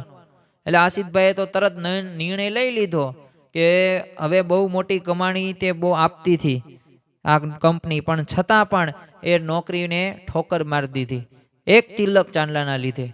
એટલે આસિતભાઈએ તો તરત નિર્ણય લઈ લીધો કે હવે બહુ મોટી કમાણી તે બહુ આપતી હતી આ કંપની, પણ છતાં પણ એ નોકરીને ઠોકર મારી દીધી એક તિલક ચાંદલાના લીધે.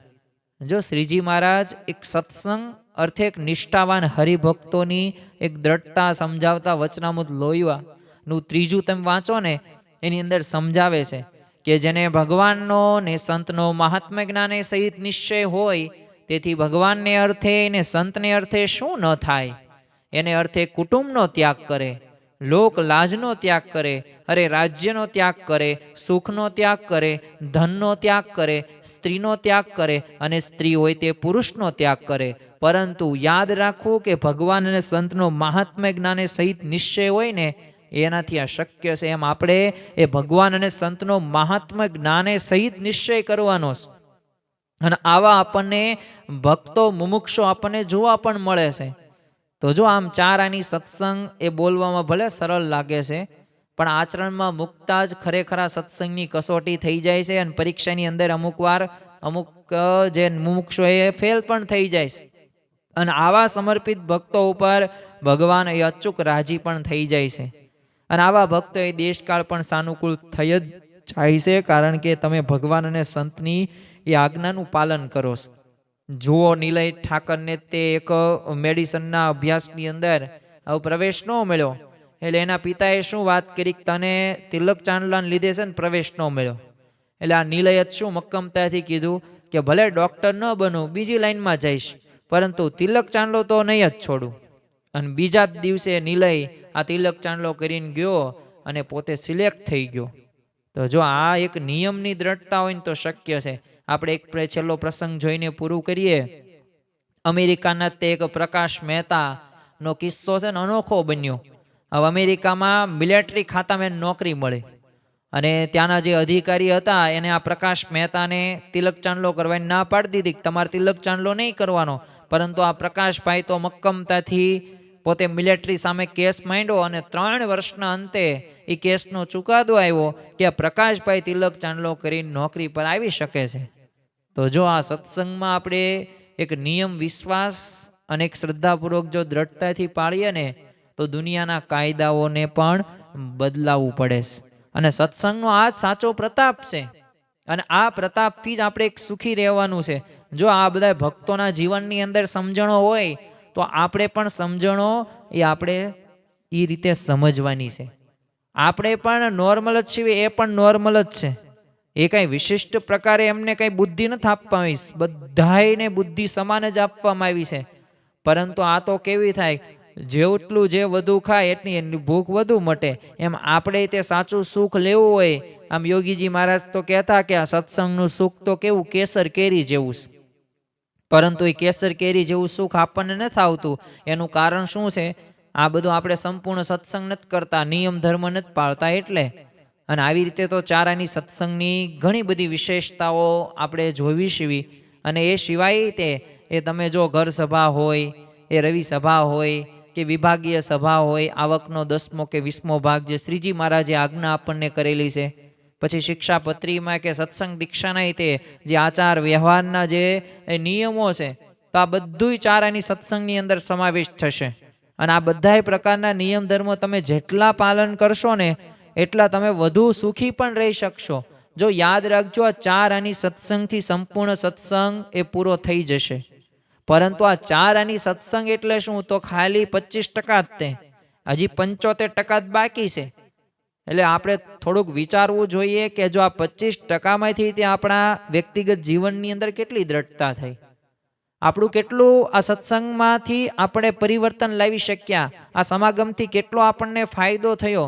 જો શ્રીજી મહારાજ એક સત્સંગ અર્થે એક નિષ્ઠાવાન હરિભક્તોની એક દ્રઢતા સમજાવતા વચનામૃત લોહીવાનું ત્રીજું તમે વાંચો ને એની અંદર સમજાવે છે કે જેને ભગવાનનો ને સંતનો મહાત્મ્ય જ્ઞાને સહિત નિશ્ચય હોય, તેથી ભગવાનને અર્થે ને સંતને અર્થે શું ન થાય. એને અર્થે કુટુંબનો ત્યાગ કરે, લોક લાજનો ત્યાગ કરે, અરે રાજ્યનો ત્યાગ કરે, સુખનો ત્યાગ કરે, ધનનો ત્યાગ કરે, સ્ત્રીનો ત્યાગ કરે, અને સ્ત્રી હોય તે પુરુષનો ત્યાગ કરે. પરંતુ યાદ રાખવું કે ભગવાન અને સંતનો મહાત્મ્ય જ્ઞાને સહિત નિશ્ચય હોય ને એનાથી આ શક્ય છે. એમ આપણે એ ભગવાન અને સંતનો મહાત્મ્ય જ્ઞાને સહિત નિશ્ચય કરવાનો છે. અને આવા આપણને ભક્તો મુમુક્ષો આપણને જોવા પણ મળે છે. તો જો આમ ચાર આની સત્સંગ એ બોલવામાં ભલે સરળ લાગે છે, પણ આચરણમાં મૂકતા જ ખરેખર આ સત્સંગની કસોટી થઈ જાય છે. અને પરીક્ષાની અંદર અમુક વાર અમુક જે મુમુક્ષો એ ફેલ પણ થઈ જાય છે. અને આવા સમર્પિત ભક્તો ઉપર ભગવાન એ અચૂક રાજી પણ થઈ જાય છે. અને આવા ભક્તો એ દેશકાળ પણ સાનુકૂળ થઈ જ જાય છે, કારણ કે તમે ભગવાન અને સંતની એ આજ્ઞાનું પાલન કરો છો. જુઓ નિલય ઠાકરને તે એક મેડિસિનના અભ્યાસની અંદર પ્રવેશ ન મળ્યો, એટલે એના પિતાએ શું વાત કરી, તને તિલક ચાંદલાને લીધે છે ને પ્રવેશ ન મળ્યો. એટલે આ નિલયે શું મક્કમતાથી કીધું કે ભલે ડૉક્ટર ન બનું, બીજી લાઈનમાં જઈશ, પરંતુ તિલક ચાંદલો તો નહીં જ છોડું. અને બીજા જ દિવસે નિલય આ તિલક ચાંદલો કરીને ગયો અને પોતે સિલેક્ટ થઈ ગયો. તો જો આ એક નિયમની દ્રઢતા હોય ને તો શક્ય છે. આપણે એક છેલ્લો પ્રસંગ જોઈને પૂરું કરીએ. અમેરિકાના તે એક પ્રકાશ મહેતાનો કિસ્સો છે ને અનોખો બન્યો. હવે અમેરિકામાં મિલિટરી ખાતામાં નોકરી મળે, અને ત્યાંના જે અધિકારી હતા એને આ પ્રકાશ મહેતાને તિલક ચાંદલો કરવાની ના પાડી દીધી, તમારે તિલક ચાંદલો નહીં કરવાનો. પરંતુ આ પ્રકાશભાઈ તો મક્કમતાથી પોતે મિલિટરી સામે કેસ માંડ્યો, અને 3 વર્ષના અંતે એ કેસનો ચુકાદો આવ્યો કે આ પ્રકાશભાઈ તિલક ચાંદલો કરીને નોકરી પર આવી શકે છે. તો જો આ સત્સંગમાં આપણે એક નિયમ, વિશ્વાસ અને એક શ્રદ્ધાપૂર્વક જો દ્રઢતાથી પાળીએ ને તો દુનિયાના કાયદાઓને પણ બદલાવવું પડે છે. અને સત્સંગનો આ જ સાચો પ્રતાપ છે. અને આ પ્રતાપથી જ આપણે એક સુખી રહેવાનું છે. જો આ બધા ભક્તોના જીવનની અંદર સમજણો હોય તો આપણે પણ સમજણો એ આપણે એ રીતે સમજવાની છે. આપણે પણ નોર્મલ જ છીએ, એ પણ નોર્મલ જ છે. એ કાંઈ વિશિષ્ટ પ્રકારે એમને કાંઈ બુદ્ધિ નથી આપવામાં આવી, બધાને બુદ્ધિ સમાન જ આપવામાં આવી છે. પરંતુ આ તો કેવી થાય, જેટલું જે વધુ ખાય એટલી એની ભૂખ વધુ મટે. એમ આપણે તે સાચું સુખ લેવું હોય, આમ યોગીજી મહારાજ તો કહેતા કે આ સત્સંગનું સુખ તો કેવું કેસર કેરી જેવું છે. પરંતુ એ કેસર કેરી જેવું સુખ આપણને નથી આવતું. એનું કારણ શું છે? આ બધું આપણે સંપૂર્ણ સત્સંગ નથી કરતા, નિયમ ધર્મ નથી પાળતા એટલે. અને આવી રીતે તો ચારાની સત્સંગની ઘણી બધી વિશેષતાઓ આપણે જોવી છીએ. અને એ સિવાય એ તમે જો ઘર સભા હોય, એ રવિ સભા હોય કે વિભાગીય સભા હોય, આવકનો 10મો કે 20મો ભાગ જે શ્રીજી મહારાજે આજ્ઞા આપણને કરેલી છે. પછી શિક્ષાપત્રીમાં કે સત્સંગ દીક્ષાના જે આચાર વ્યવહારના જે નિયમો છે, તો આ બધું ચારાની સત્સંગની અંદર સમાવેશ થશે. અને આ બધા પ્રકારના નિયમ ધર્મો તમે જેટલા પાલન કરશો ને એટલા તમે વધુ સુખી પણ રહી શકશો. જો યાદ રાખજો, આ ચાર આની સત્સંગથી સંપૂર્ણ સત્સંગ એ પૂરો થઈ જશે. પરંતુ આ ચાર આની સત્સંગ એટલે શું? તો ખાલી 25% જ તે, હજી 75% જ બાકી છે. એટલે આપણે થોડુંક વિચારવું જોઈએ કે જો આ 25%માંથી તે આપણા વ્યક્તિગત જીવનની અંદર કેટલી દ્રઢતા થઈ, આપણું કેટલું આ સત્સંગમાંથી આપણે પરિવર્તન લાવી શક્યા, આ સમાગમથી કેટલો આપણને ફાયદો થયો.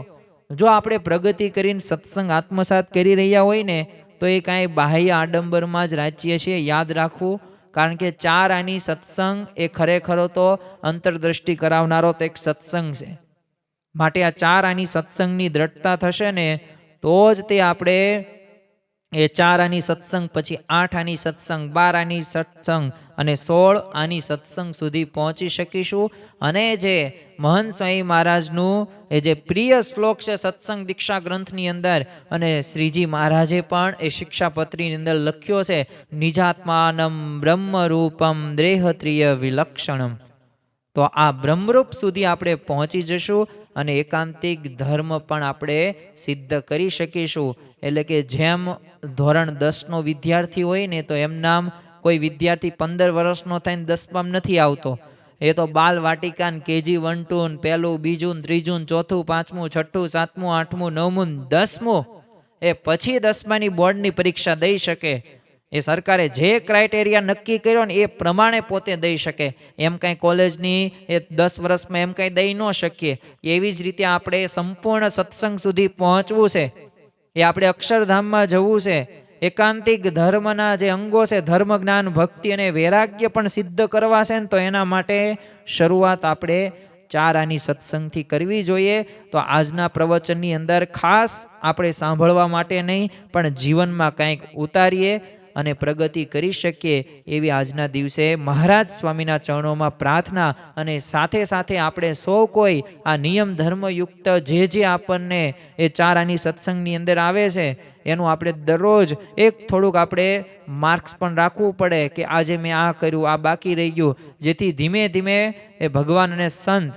જો આપણે પ્રગતિ કરીને સત્સંગ આત્મસાત કરી રહ્યા હોય ને તો એ કાંઈ બાહ્ય આડંબરમાં જ રાજ્ય છે, યાદ રાખવું. કારણ કે ચાર આની સત્સંગ એ ખરેખર તો અંતરદ્રષ્ટિ કરાવનારો તો એક સત્સંગ છે. માટે આ ચાર આની સત્સંગની દ્રઢતા થશે ને તો જ તે આપણે એ ચાર આની સત્સંગ, પછી 8 આની સત્સંગ, 12 આની સત્સંગ, અને 16 આની સત્સંગ સુધી પહોંચી શકીશું. અને જે મહંત સ્વામી મહારાજનું એ જે પ્રિય શ્લોક છે સત્સંગ દીક્ષા ગ્રંથની અંદર, અને શ્રીજી મહારાજે પણ એ શિક્ષાપત્રીની અંદર લખ્યો છે, નિજાત્માનમ બ્રહ્મરૂપમ દેહત્રિય વિલક્ષણમ. તો આ બ્રહ્મરૂપ સુધી આપણે પહોંચી જશું અને એકાંતિક ધર્મ પણ આપણે સિદ્ધ કરી શકીશું. એટલે કે જેમ ધોરણ 10નો વિદ્યાર્થી હોય ને, તો એમ નામ કોઈ વિદ્યાર્થી 15 વર્ષનો થઈને 10માં નથી આવતો. એ તો બાલ વાટિકા KG 1 2 પહેલું બીજું ત્રીજું ચોથું પાંચમું છઠ્ઠું સાતમું આઠમું નવમું 10મું એ પછી 10માની બોર્ડની પરીક્ષા દઈ શકે. એ સરકારે જે ક્રાઇટેરિયા નક્કી કર્યો ને એ પ્રમાણે પોતે દઈ શકે. એમ કાંઈ કોલેજની એ 10 વર્ષમાં એમ કાંઈ દઈ ન શકીએ. એવી જ રીતે આપણે સંપૂર્ણ સત્સંગ સુધી પહોંચવું છે. એ આપણે અક્ષરધામમાં જવું છે. એકાંતિક ધર્મના જે અંગો છે, ધર્મ જ્ઞાન ભક્તિ અને વૈરાગ્ય પણ સિદ્ધ કરવા છે ને, તો એના માટે શરૂઆત આપણે 4 આની સત્સંગથી કરવી જોઈએ. તો આજના પ્રવચનની અંદર ખાસ આપણે સાંભળવા માટે નહીં, પણ જીવનમાં કંઈક ઉતારીએ અને પ્રગતિ કરી શકીએ એવી આજના દિવસે મહારાજ સ્વામીના ચરણોમાં પ્રાર્થના. અને સાથે સાથે આપણે સૌ કોઈ આ નિયમ ધર્મયુક્ત જે આપણને એ 4 આની સત્સંગની અંદર આવે છે એનું આપણે દરરોજ એક થોડુંક આપણે માર્ક્સ પણ રાખવું પડે કે આજે મેં આ કર્યું, આ બાકી રહી ગયું, જેથી ધીમે ધીમે એ ભગવાન અને સંત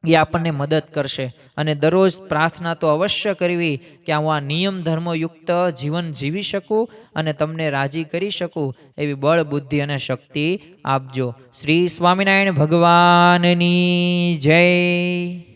એ આપણને મદદ કરશે. અને દરરોજ પ્રાર્થના તો અવશ્ય કરવી કે હું આ નિયમ ધર્મયુક્ત જીવન જીવી શકું અને તમને રાજી કરી શકું એવી બળ બુદ્ધિ અને શક્તિ આપજો. શ્રી સ્વામિનારાયણ ભગવાનની જય.